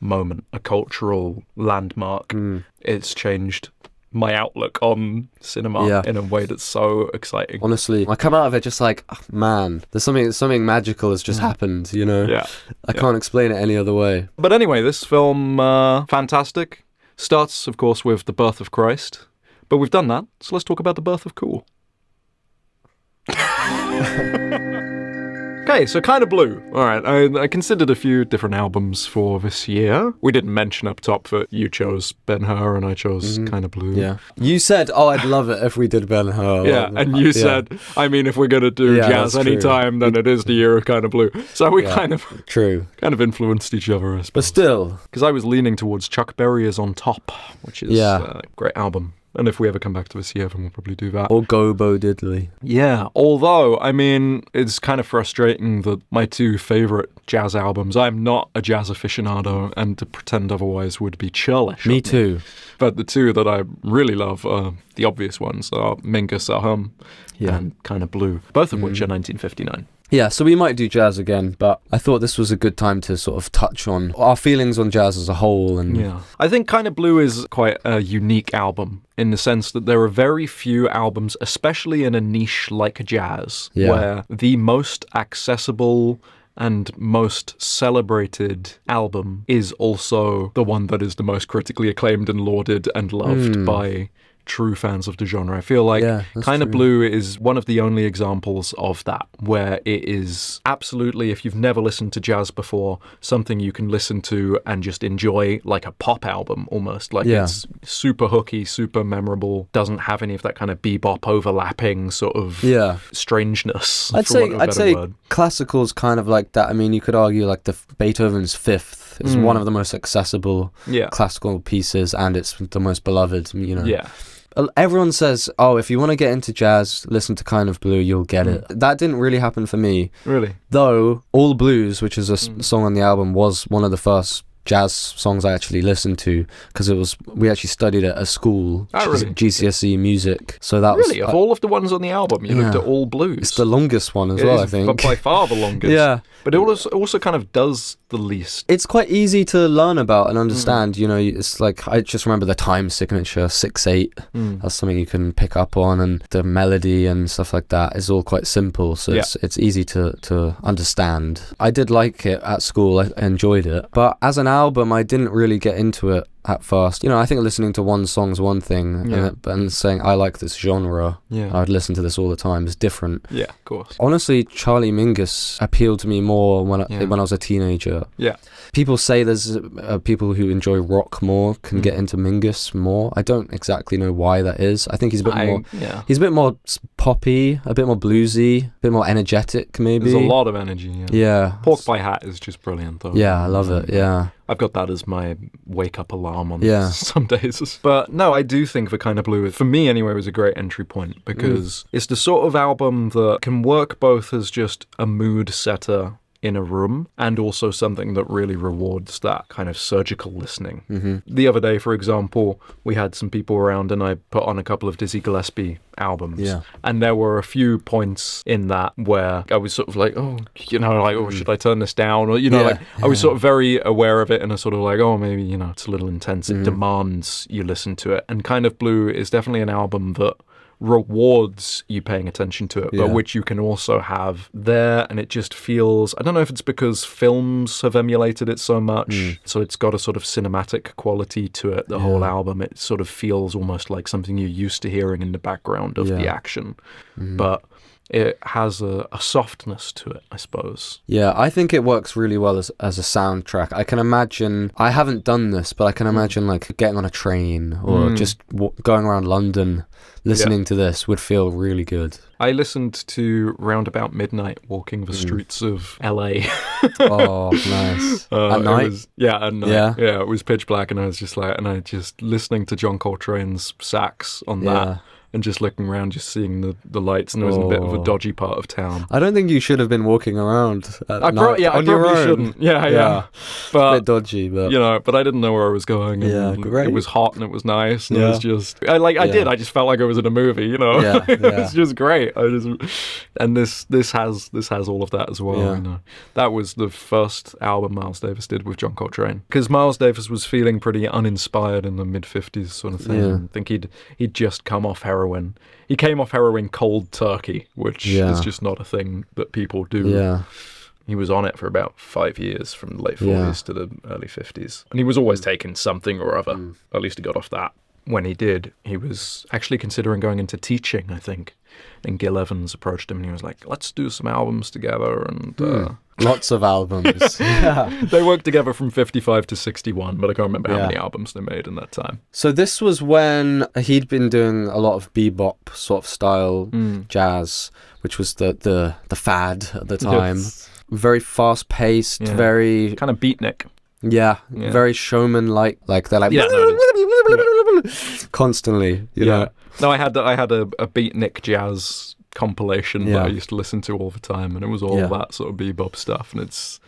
moment, a cultural landmark. It's changed my outlook on cinema in a way that's so exciting. Honestly, I come out of it just like, oh, man, there's something magical has just happened, I can't explain it any other way. But anyway, this film, fantastic. Starts, of course, with the birth of Christ. But we've done that, so let's talk about the birth of cool. Okay, so Kind of Blue. All right, I considered a few different albums for this year. We didn't mention up top that you chose Ben-Hur and I chose Kind of Blue. Yeah. You said, I'd love it if we did Ben-Hur. Yeah, and you said, I mean, if we're going to do jazz anytime, then it is the year of Kind of Blue. So we kind of influenced each other, I suppose. But still. Because I was leaning towards Chuck Berry is on Top, which is a great album. And if we ever come back to this year, then we'll probably do that. Or Go Bo Diddley. Yeah, although, I mean, it's kind of frustrating that my two favourite jazz albums, I'm not a jazz aficionado, and to pretend otherwise would be churlish. Me too. But the two that I really love are the obvious ones, are Minka Saham and Kind of Blue, both of which are 1959. Yeah, so we might do jazz again, but I thought this was a good time to sort of touch on our feelings on jazz as a whole. And I think Kind of Blue is quite a unique album in the sense that there are very few albums, especially in a niche like jazz, where the most accessible and most celebrated album is also the one that is the most critically acclaimed and lauded and loved by true fans of the genre. I feel like Kind of Blue is one of the only examples of that, where it is absolutely, if you've never listened to jazz before, something you can listen to and just enjoy like a pop album almost. Like it's super hooky, super memorable, doesn't have any of that kind of bebop overlapping sort of strangeness. I'd say classical's kind of like that. I mean, you could argue like Beethoven's Fifth is one of the most accessible classical pieces, and it's the most beloved, you know. Yeah. Everyone says, oh, if you want to get into jazz, listen to Kind of Blue, you'll get it. That didn't really happen for me. Really? Though All Blues, which is a song on the album, was one of the first jazz songs I actually listened to, because we actually studied it at school, GCSE music. So that was of all of the ones on the album, you looked at All Blues. It's the longest one as well, I think. By far the longest. Yeah. But it also kind of does the least. It's quite easy to learn about and understand. You know, it's like, I just remember the time signature 6/8. That's something you can pick up on, and the melody and stuff like that is all quite simple. So it's easy to understand. I did like it at school. I enjoyed it, but as an album, I didn't really get into it at first. You know, I think listening to one song's one thing, and saying I like this genre, I'd listen to this all the time, is different. Yeah, of course. Honestly, Charlie Mingus appealed to me more when I was a teenager. Yeah. People say there's people who enjoy rock more can get into Mingus more. I don't exactly know why that is. I think he's a bit more poppy, a bit more bluesy, a bit more energetic, maybe. There's a lot of energy. Yeah. Pork by Hat is just brilliant, though. Yeah, I love it. Yeah. I've got that as my wake-up alarm on some days. But no, I do think the Kind of Blue, for me anyway, was a great entry point, because it's the sort of album that can work both as just a mood setter in a room, and also something that really rewards that kind of surgical listening. The other day, for example, we had some people around and I put on a couple of Dizzy Gillespie albums, and there were a few points in that where I was sort of like, should I turn this down? Or, I was sort of very aware of it, and a sort of like, maybe, it's a little intense. It demands you listen to it. And Kind of Blue is definitely an album that rewards you paying attention to it, but which you can also have there, and it just feels, I don't know if it's because films have emulated it so much, so it's got a sort of cinematic quality to it, the whole album. It sort of feels almost like something you're used to hearing in the background of the action, but it has a softness to it, I suppose. Yeah, I think it works really well as a soundtrack. I can imagine, I haven't done this, but I can imagine like getting on a train or just going around London listening to this would feel really good. I listened to Roundabout Midnight walking the streets of LA. Oh, nice. At night? At night. Yeah, it was pitch black, and I was just like, listening to John Coltrane's sax on that. And just looking around, just seeing the lights, and it was in a bit of a dodgy part of town. I don't think you should have been walking around at night on your own. Shouldn't. Yeah. But, a bit dodgy, but... but I didn't know where I was going. And great. It was hot and it was nice, and it was just... I just felt like I was in a movie, It was just great. And this has all of that as well, That was the first album Miles Davis did with John Coltrane. Because Miles Davis was feeling pretty uninspired in the mid-50s sort of thing. I think he'd just come off heroin. He came off heroin cold turkey, which is just not a thing that people do. Yeah. He was on it for about 5 years, from the late 40s to the early 50s. And he was always taking something or other. At least he got off that. When he did, he was actually considering going into teaching, I think. And Gil Evans approached him and he was like, let's do some albums together. And lots of albums. They worked together from 55 to 61, but I can't remember how many albums they made in that time. So this was when he'd been doing a lot of bebop sort of style jazz, which was the fad at the time. Yes. Very fast paced, very kind of beatnik. Yeah, very showman-like. Like they're like constantly, you know. No, I had a beatnik jazz compilation that I used to listen to all the time, and it was all that sort of bebop stuff, and it's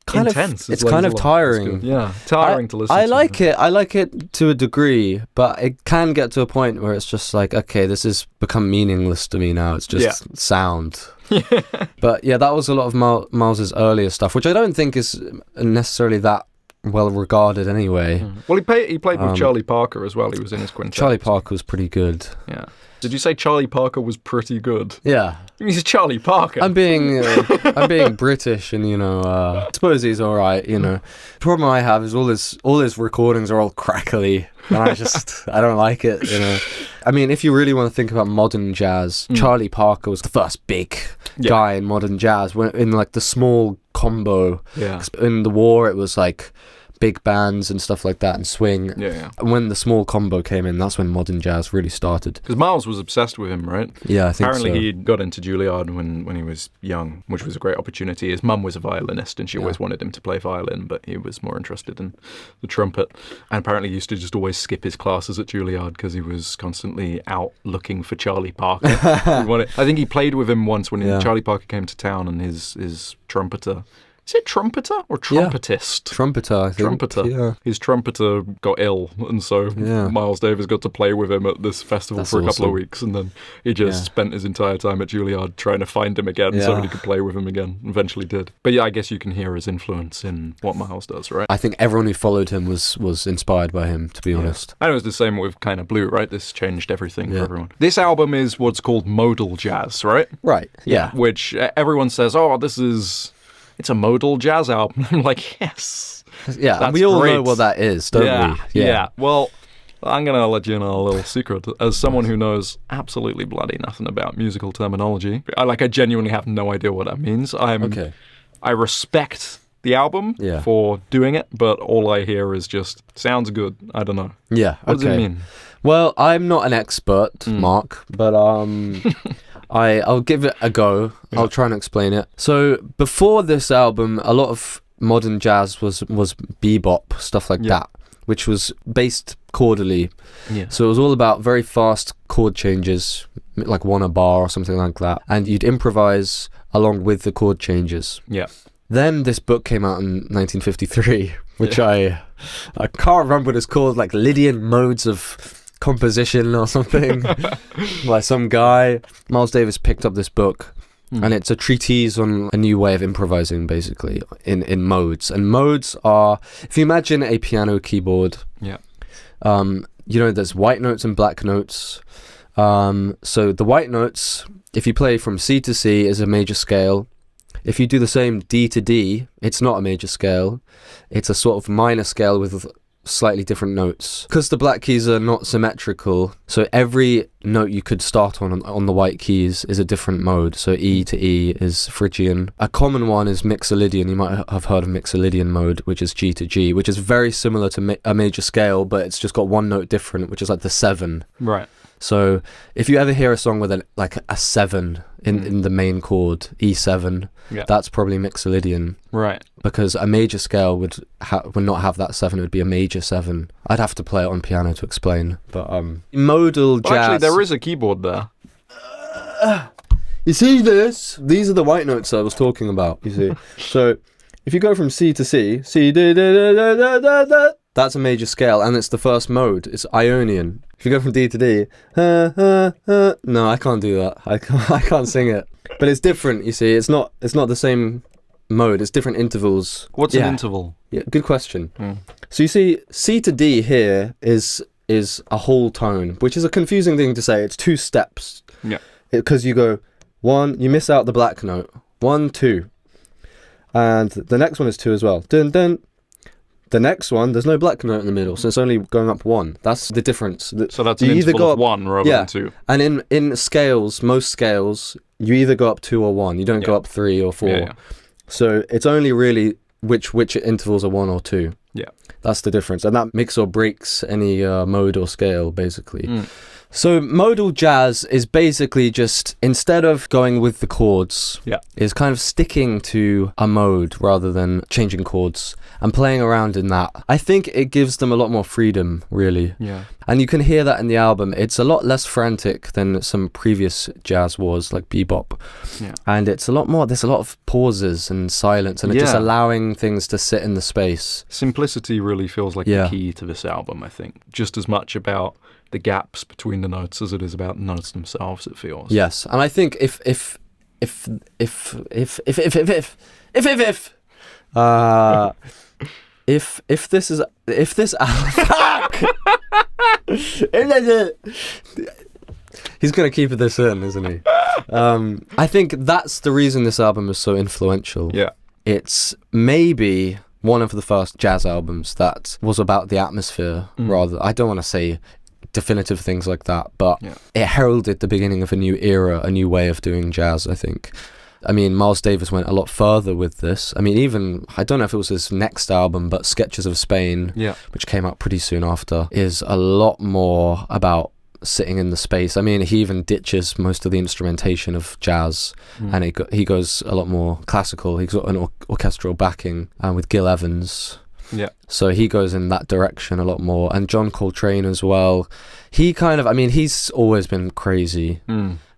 kind intense. It's kind of tiring. Tiring to listen to. I like it to a degree, but it can get to a point where it's just like, okay, this has become meaningless to me now. It's just sound. But that was a lot of Miles's earlier stuff, which I don't think is necessarily that well regarded anyway. Well, he played with Charlie Parker as well. He was in his quintet. Charlie Parker was pretty good. Yeah. Did you say Charlie Parker was pretty good? Yeah. He's Charlie Parker. I'm being British, and I suppose he's all right. The problem I have is all his recordings are all crackly, and I don't like it. I mean, if you really want to think about modern jazz, Charlie Parker was the first big guy in modern jazz. When in like the small combo. Yeah. 'Cause in the war, it was like big bands and stuff like that, and swing. Yeah. And when the small combo came in, that's when modern jazz really started. Because Miles was obsessed with him, right? Yeah, I think Apparently so. he got into Juilliard when he was young, which was a great opportunity. His mum was a violinist, and she always wanted him to play violin, but he was more interested in the trumpet. And apparently he used to just always skip his classes at Juilliard because he was constantly out looking for Charlie Parker. I think he played with him once when Charlie Parker came to town, and his trumpeter... Is it trumpeter or trumpetist? Trumpeter, I think. Trumpeter. Yeah. His trumpeter got ill, and so Miles Davis got to play with him at this festival for a couple of weeks, and then he just spent his entire time at Juilliard trying to find him again so that he could play with him again. Eventually did. But yeah, I guess you can hear his influence in what Miles does, right? I think everyone who followed him was inspired by him, to be honest. And it was the same with Kind of Blue, right? This changed everything for everyone. This album is what's called modal jazz, right? Right, yeah. Which everyone says, it's a modal jazz album. I'm like, yes. Yeah, and we all know what that is, don't we? Yeah. Well, I'm going to let you know a little secret. As someone who knows absolutely bloody nothing about musical terminology, I genuinely have no idea what that means. I respect the album for doing it, but all I hear is just, sounds good. I don't know. Yeah, What does it mean? Well, I'm not an expert, Mark, but I'll give it a go. I'll try and explain it. So before this album, a lot of modern jazz was bebop, stuff like that, which was based chordally. Yeah. So it was all about very fast chord changes, like one a bar or something like that, and you'd improvise along with the chord changes. Yeah. Then this book came out in 1953, which I can't remember what it's called, like Lydian Modes of Composition or something by some guy. Miles Davis picked up this book, and it's a treatise on a new way of improvising, basically, in modes. And modes are, if you imagine a piano keyboard, there's white notes and black notes. So the white notes, if you play from C to C, is a major scale. If you do the same D to D, it's not a major scale. It's a sort of minor scale with slightly different notes. Because the black keys are not symmetrical, so every note you could start on the white keys is a different mode. So E to E is Phrygian. A common one is Mixolydian. You might have heard of Mixolydian mode, which is G to G, which is very similar to a major scale, but it's just got one note different, which is like the 7. Right. So if you ever hear a song with a 7 in the main chord, E7, that's probably Mixolydian. Right. Because a major scale would not have that 7, it would be a major 7. I'd have to play it on piano to explain. But modal jazz... Actually, there is a keyboard there. You see this? These are the white notes I was talking about, you see. So if you go from C to C, C, da, da, da, da, da, da, that's a major scale, and it's the first mode. It's Ionian. If you go from D to D, no, I can't do that. I can't sing it. But it's different, you see. It's not the same mode. It's different intervals. What's an interval? Yeah, good question. So you see, C to D here is a whole tone, which is a confusing thing to say. It's 2 steps. Yeah. Because you go 1, you miss out the black note. 1, 2. And the next one is 2 as well. Dun, dun. The next one, there's no black note in the middle, so it's only going up 1. That's the difference. So that's an interval of 1 rather than 2. And in scales, most scales, you either go up 2 or 1. You don't go up 3 or 4. Yeah. So it's only really which intervals are 1 or 2. Yeah. That's the difference. And that makes or breaks any mode or scale, basically. So modal jazz is basically just, instead of going with the chords, is kind of sticking to a mode rather than changing chords and playing around in that. I think it gives them a lot more freedom, really. Yeah. And you can hear that in the album. It's a lot less frantic than some previous jazz was, like bebop. Yeah. And it's a lot more, there's a lot of pauses and silence, and it's just allowing things to sit in the space. Simplicity really feels like the key to this album, I think. Just as much about the gaps between the notes as it is about the notes themselves, it feels. Yes, and I think if If this fuck! He's gonna keep this in, isn't he? I think that's the reason this album is so influential. Yeah. It's maybe one of the first jazz albums that was about the atmosphere, rather. I don't want to say definitive things like that, but it heralded the beginning of a new era, a new way of doing jazz, I think. I mean, Miles Davis went a lot further with this. I mean, even, I don't know if it was his next album, but Sketches of Spain, which came out pretty soon after, is a lot more about sitting in the space. I mean, he even ditches most of the instrumentation of jazz, and he goes a lot more classical. He's got an orchestral backing with Gil Evans. Yeah. So he goes in that direction a lot more. And John Coltrane as well. He kind of, I mean, he's always been crazy.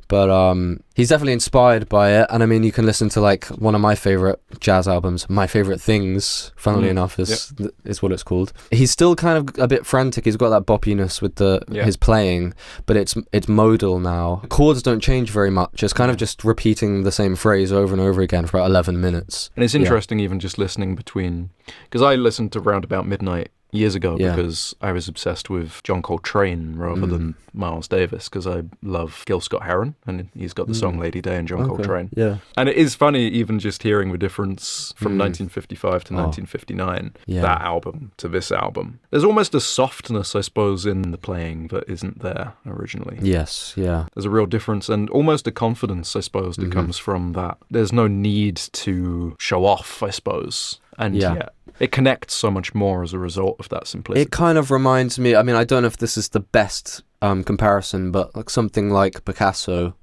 But he's definitely inspired by it. And I mean, you can listen to like one of my favorite jazz albums, My Favorite Things, funnily enough, is what it's called. He's still kind of a bit frantic. He's got that boppiness with his playing, but it's modal now. Chords don't change very much. It's kind of just repeating the same phrase over and over again for about 11 minutes. And it's interesting even just listening between, because I listened to Round About Midnight years ago because I was obsessed with John Coltrane rather than Miles Davis, because I love Gil Scott-Heron, and he's got the song Lady Day and John Coltrane. Yeah. And it is funny even just hearing the difference from 1955 to 1959, that album to this album. There's almost a softness, I suppose, in the playing that isn't there originally. Yes, yeah. There's a real difference and almost a confidence, I suppose, that comes from that. There's no need to show off, I suppose. And it connects so much more as a result of that simplicity. It kind of reminds me, I mean, I don't know if this is the best comparison, but like something like Picasso,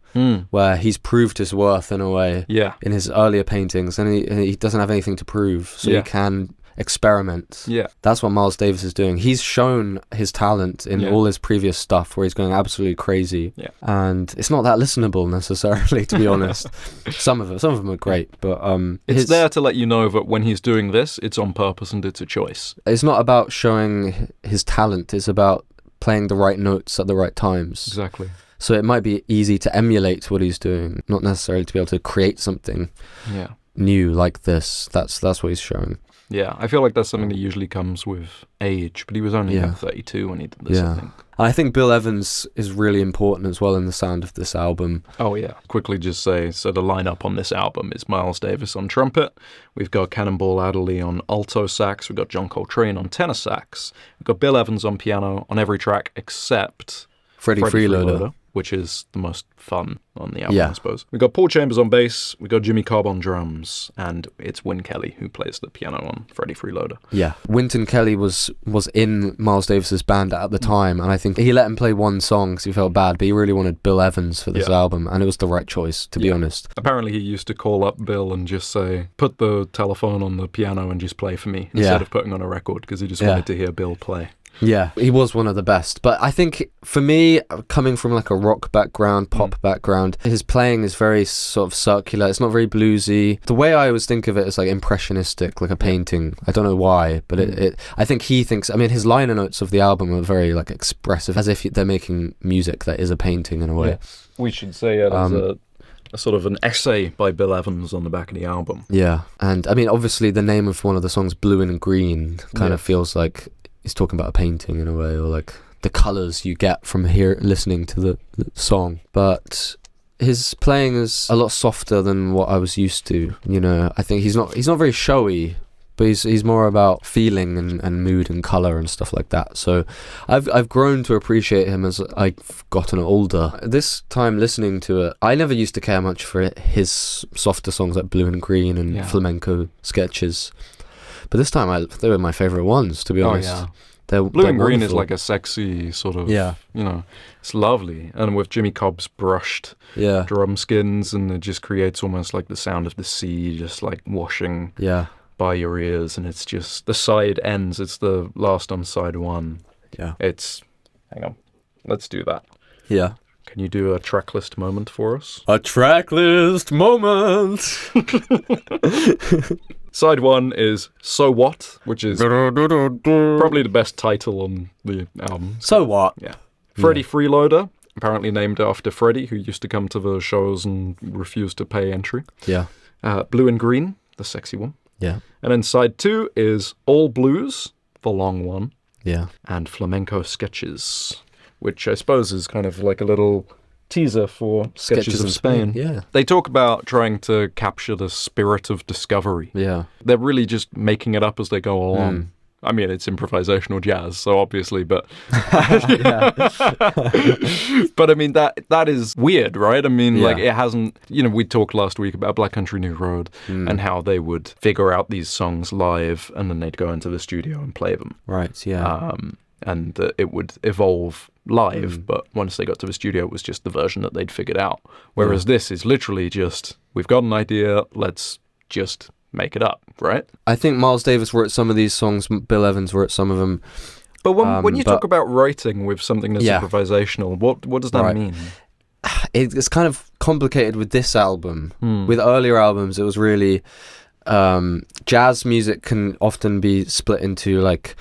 where he's proved his worth in a way in his earlier paintings, and he doesn't have anything to prove, so he can experiment. That's what Miles Davis is doing. He's shown his talent in all his previous stuff where he's going absolutely crazy, and it's not that listenable necessarily, to be honest. Some of them are great, but it's there to let you know that when he's doing this, it's on purpose and it's a choice. It's not about showing his talent, it's about playing the right notes at the right times. Exactly. So it might be easy to emulate what he's doing, not necessarily to be able to create something new like this. That's what he's showing. Yeah, I feel like that's something that usually comes with age, but he was only 32 when he did this, I think. And I think Bill Evans is really important as well in the sound of this album. Oh, yeah. Quickly just say, so the lineup on this album is Miles Davis on trumpet, we've got Cannonball Adderley on alto sax, we've got John Coltrane on tenor sax, we've got Bill Evans on piano on every track except Freddie Freeloader, which is the most fun on the album, I suppose. We've got Paul Chambers on bass, we've got Jimmy Cobb on drums, and it's Wyn Kelly who plays the piano on Freddie Freeloader. Yeah. Wynton Kelly was in Miles Davis's band at the time, and I think he let him play one song because he felt bad, but he really wanted Bill Evans for this album, and it was the right choice, to be honest. Apparently he used to call up Bill and just say, put the telephone on the piano and just play for me, instead of putting on a record, because he just wanted to hear Bill play. Yeah, he was one of the best. But I think, for me, coming from like a rock background, pop background, his playing is very sort of circular. It's not very bluesy. The way I always think of it is like impressionistic, like a painting. I don't know why, but I think he thinks, I mean, his liner notes of the album are very like expressive, as if they're making music that is a painting in a way. Yeah. We should say there's a sort of an essay by Bill Evans on the back of the album. Yeah, and I mean, obviously the name of one of the songs, Blue and Green, kind of feels like he's talking about a painting in a way, or like the colours you get from listening to the song. But his playing is a lot softer than what I was used to. You know, I think he's not very showy, but he's more about feeling and mood and colour and stuff like that. So I've grown to appreciate him as I've gotten older. This time listening to it, I never used to care much for his softer songs like Blue and Green and Flamenco Sketches. But this time, they were my favourite ones, to be honest. Oh, yeah. They're Blue and Green wonderful. is like a sexy sort of, you know, it's lovely. And with Jimmy Cobb's brushed drum skins, and it just creates almost like the sound of the sea just like washing by your ears. And it's just, the side ends, it's the last on side one. Yeah. It's, hang on, let's do that. Yeah. Can you do a track list moment for us? A track list moment! Side one is So What, which is probably the best title on the album. So What? Yeah. Freddie Freeloader, apparently named after Freddie, who used to come to the shows and refused to pay entry. Yeah. Blue and Green, the sexy one. Yeah. And then side 2 is all blues, the long one, Yeah. and flamenco sketches, which I suppose is kind of like a little teaser for Sketches of Spain. Yeah. They talk about trying to capture the spirit of discovery. Yeah. They're really just making it up as they go along. I mean, it's improvisational jazz, so obviously, but but I mean that is weird, right? I mean, like it hasn't. We talked last week about Black Country New Road and how they would figure out these songs live, and then they'd go into the studio and play them. Right. Yeah. And it would evolve live, but once they got to the studio, it was just the version that they'd figured out. Whereas this is literally just, we've got an idea, let's just make it up, right? I think Miles Davis wrote some of these songs, Bill Evans wrote some of them. But when you talk about writing with something that's improvisational, what does that mean? It's kind of complicated with this album. With earlier albums, it was really... jazz music can often be split into like...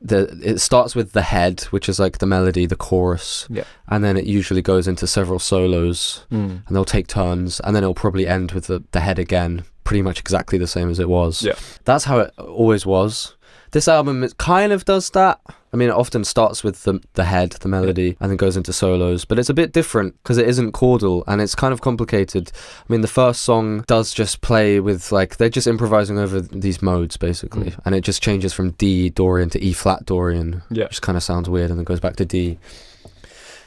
It starts with the head, which is like the melody, the chorus, and then it usually goes into several solos, and they'll take turns, and then it'll probably end with the head again, pretty much exactly the same as it was. Yeah, that's how it always was. This album, it kind of does that. I mean, it often starts with the head, the melody, and then goes into solos. But it's a bit different because it isn't chordal, and it's kind of complicated. I mean, the first song does just play with, like, they're just improvising over these modes, basically. And it just changes from D Dorian to E flat Dorian, which kind of sounds weird, and then goes back to D.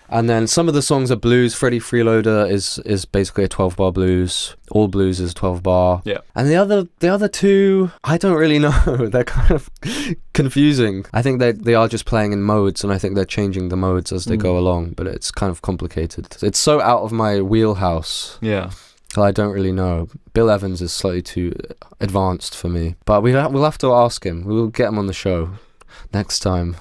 And then some of the songs are blues. Freddie Freeloader is basically a 12-bar blues. All blues is 12-bar. Yeah. And the other two, I don't really know. They're kind of confusing. I think they are just playing in modes, and I think they're changing the modes as they go along, but it's kind of complicated. It's so out of my wheelhouse. Yeah. I don't really know. Bill Evans is slightly too advanced for me. But we'll have to ask him. We'll get him on the show next time.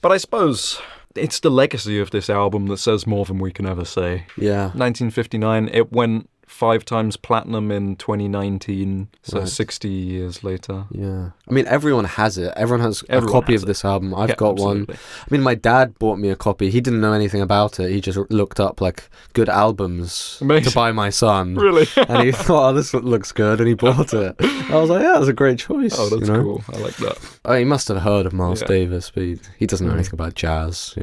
But I suppose... it's the legacy of this album that says more than we can ever say. Yeah. 1959, it went 5 times platinum in 2019, so 60 years later. Yeah. I mean, everyone has it. Everyone has a copy of this album. I've got one. I mean, my dad bought me a copy. He didn't know anything about it. He just looked up, like, good albums to buy my son. Really? And he thought, oh, this looks good, and he bought it. I was like, yeah, that's a great choice. Oh, that's cool. I like that. He must have heard of Miles Davis, but he doesn't know anything about jazz,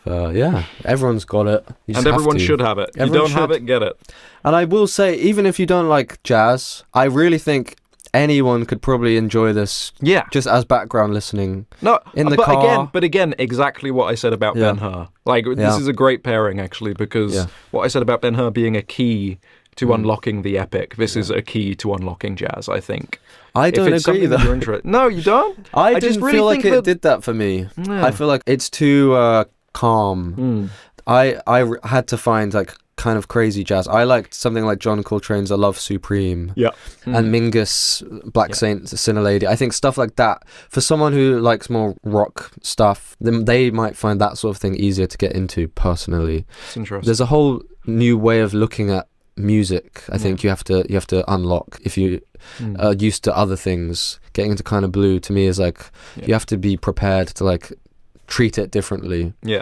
yeah, everyone's got it. And everyone should have it. If you don't have it, get it. And I will say, even if you don't like jazz, I really think anyone could probably enjoy this. Yeah, just as background listening. No, in the car. But again, exactly what I said about Ben-Hur. Like, this is a great pairing actually, because what I said about Ben-Hur being a key to unlocking the epic, this is a key to unlocking jazz, I think. I don't agree, though. No, you don't? I didn't really feel like it did that for me. Yeah. I feel like it's too calm. I had to find, like, kind of crazy jazz. I liked something like John Coltrane's A Love Supreme. Yeah. And Mingus, Black Saint, Sinner Lady. I think stuff like that, for someone who likes more rock stuff, then they might find that sort of thing easier to get into, personally. It's interesting. There's a whole new way of looking at music. I think you have to unlock if you are used to other things. Getting into kind of blue, to me, is like you have to be prepared to, like, treat it differently. Yeah,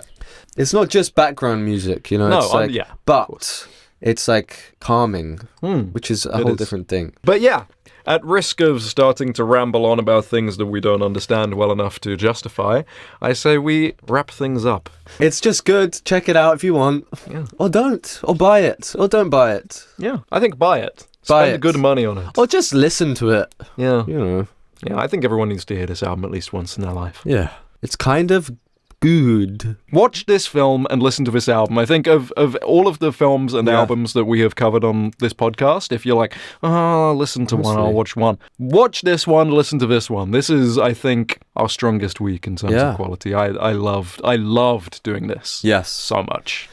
it's not just background music, No, it's like, but it's like calming, which is a whole different thing. But yeah, at risk of starting to ramble on about things that we don't understand well enough to justify, I say we wrap things up. It's just good. Check it out if you want. Yeah. Or don't. Or buy it. Or don't buy it. Yeah, I think buy it. Spend good money on it. Or just listen to it. Yeah. Yeah, I think everyone needs to hear this album at least once in their life. Yeah. It's kind of good. Watch this film and listen to this album. I think of all of the films and albums that we have covered on this podcast, if you're like, oh, I'll listen to one, I'll watch one. Watch this one, listen to this one. This is, I think, our strongest week in terms of quality. I loved doing this. Yes. So much.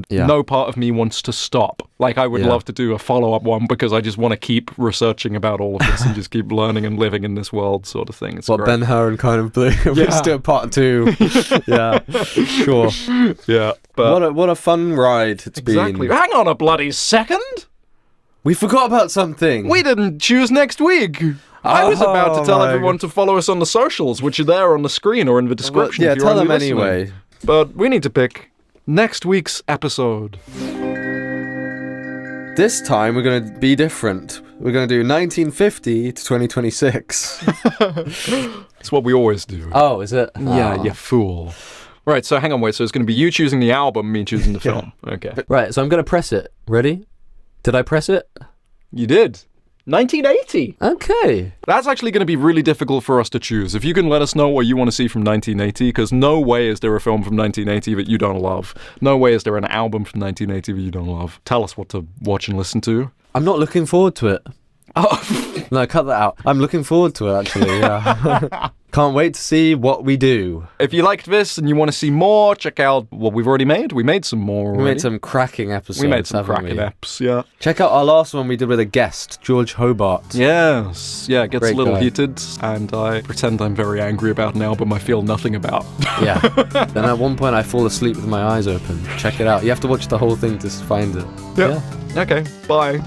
No part of me wants to stop. Like, I would love to do a follow-up one, because I just want to keep researching about all of this and just keep learning and living in this world, sort of thing. It's great. Ben-Hur and kind of blue. Let's do a part 2. Yeah, sure. Yeah, but what a fun ride it's been. Exactly. Hang on a bloody second. We forgot about something. We didn't choose next week. I was about to tell everyone to follow us on the socials, which are there on the screen or in the description. Well, if you're tell them listening. Anyway. But we need to pick next week's episode. This time we're going to be different. We're going to do 1950 to 2026. It's what we always do. Oh, is it? Yeah, Oh. you fool. Right, so hang on, wait. So it's going to be you choosing the album, me choosing the film. Okay. Right, so I'm going to press it. Ready? Did I press it? You did. 1980. Okay. That's actually going to be really difficult for us to choose. If you can let us know what you want to see from 1980, because no way is there a film from 1980 that you don't love. No way is there an album from 1980 that you don't love. Tell us what to watch and listen to. I'm not looking forward to it. Oh, No, cut that out. I'm looking forward to it, actually, yeah. Can't wait to see what we do. if you liked this and you want to see more, check out what we've already made. We made some more already. We made some cracking episodes, We made some haven't cracking we? eps, yeah. Check out our last one we did with a guest, George Hobart. Yes. Yeah, it gets Great a little guy. heated, and I pretend I'm very angry about an album I feel nothing about. Yeah. Then at one point I fall asleep with my eyes open. Check it out. You have to watch the whole thing to find it. Yeah. Okay, bye.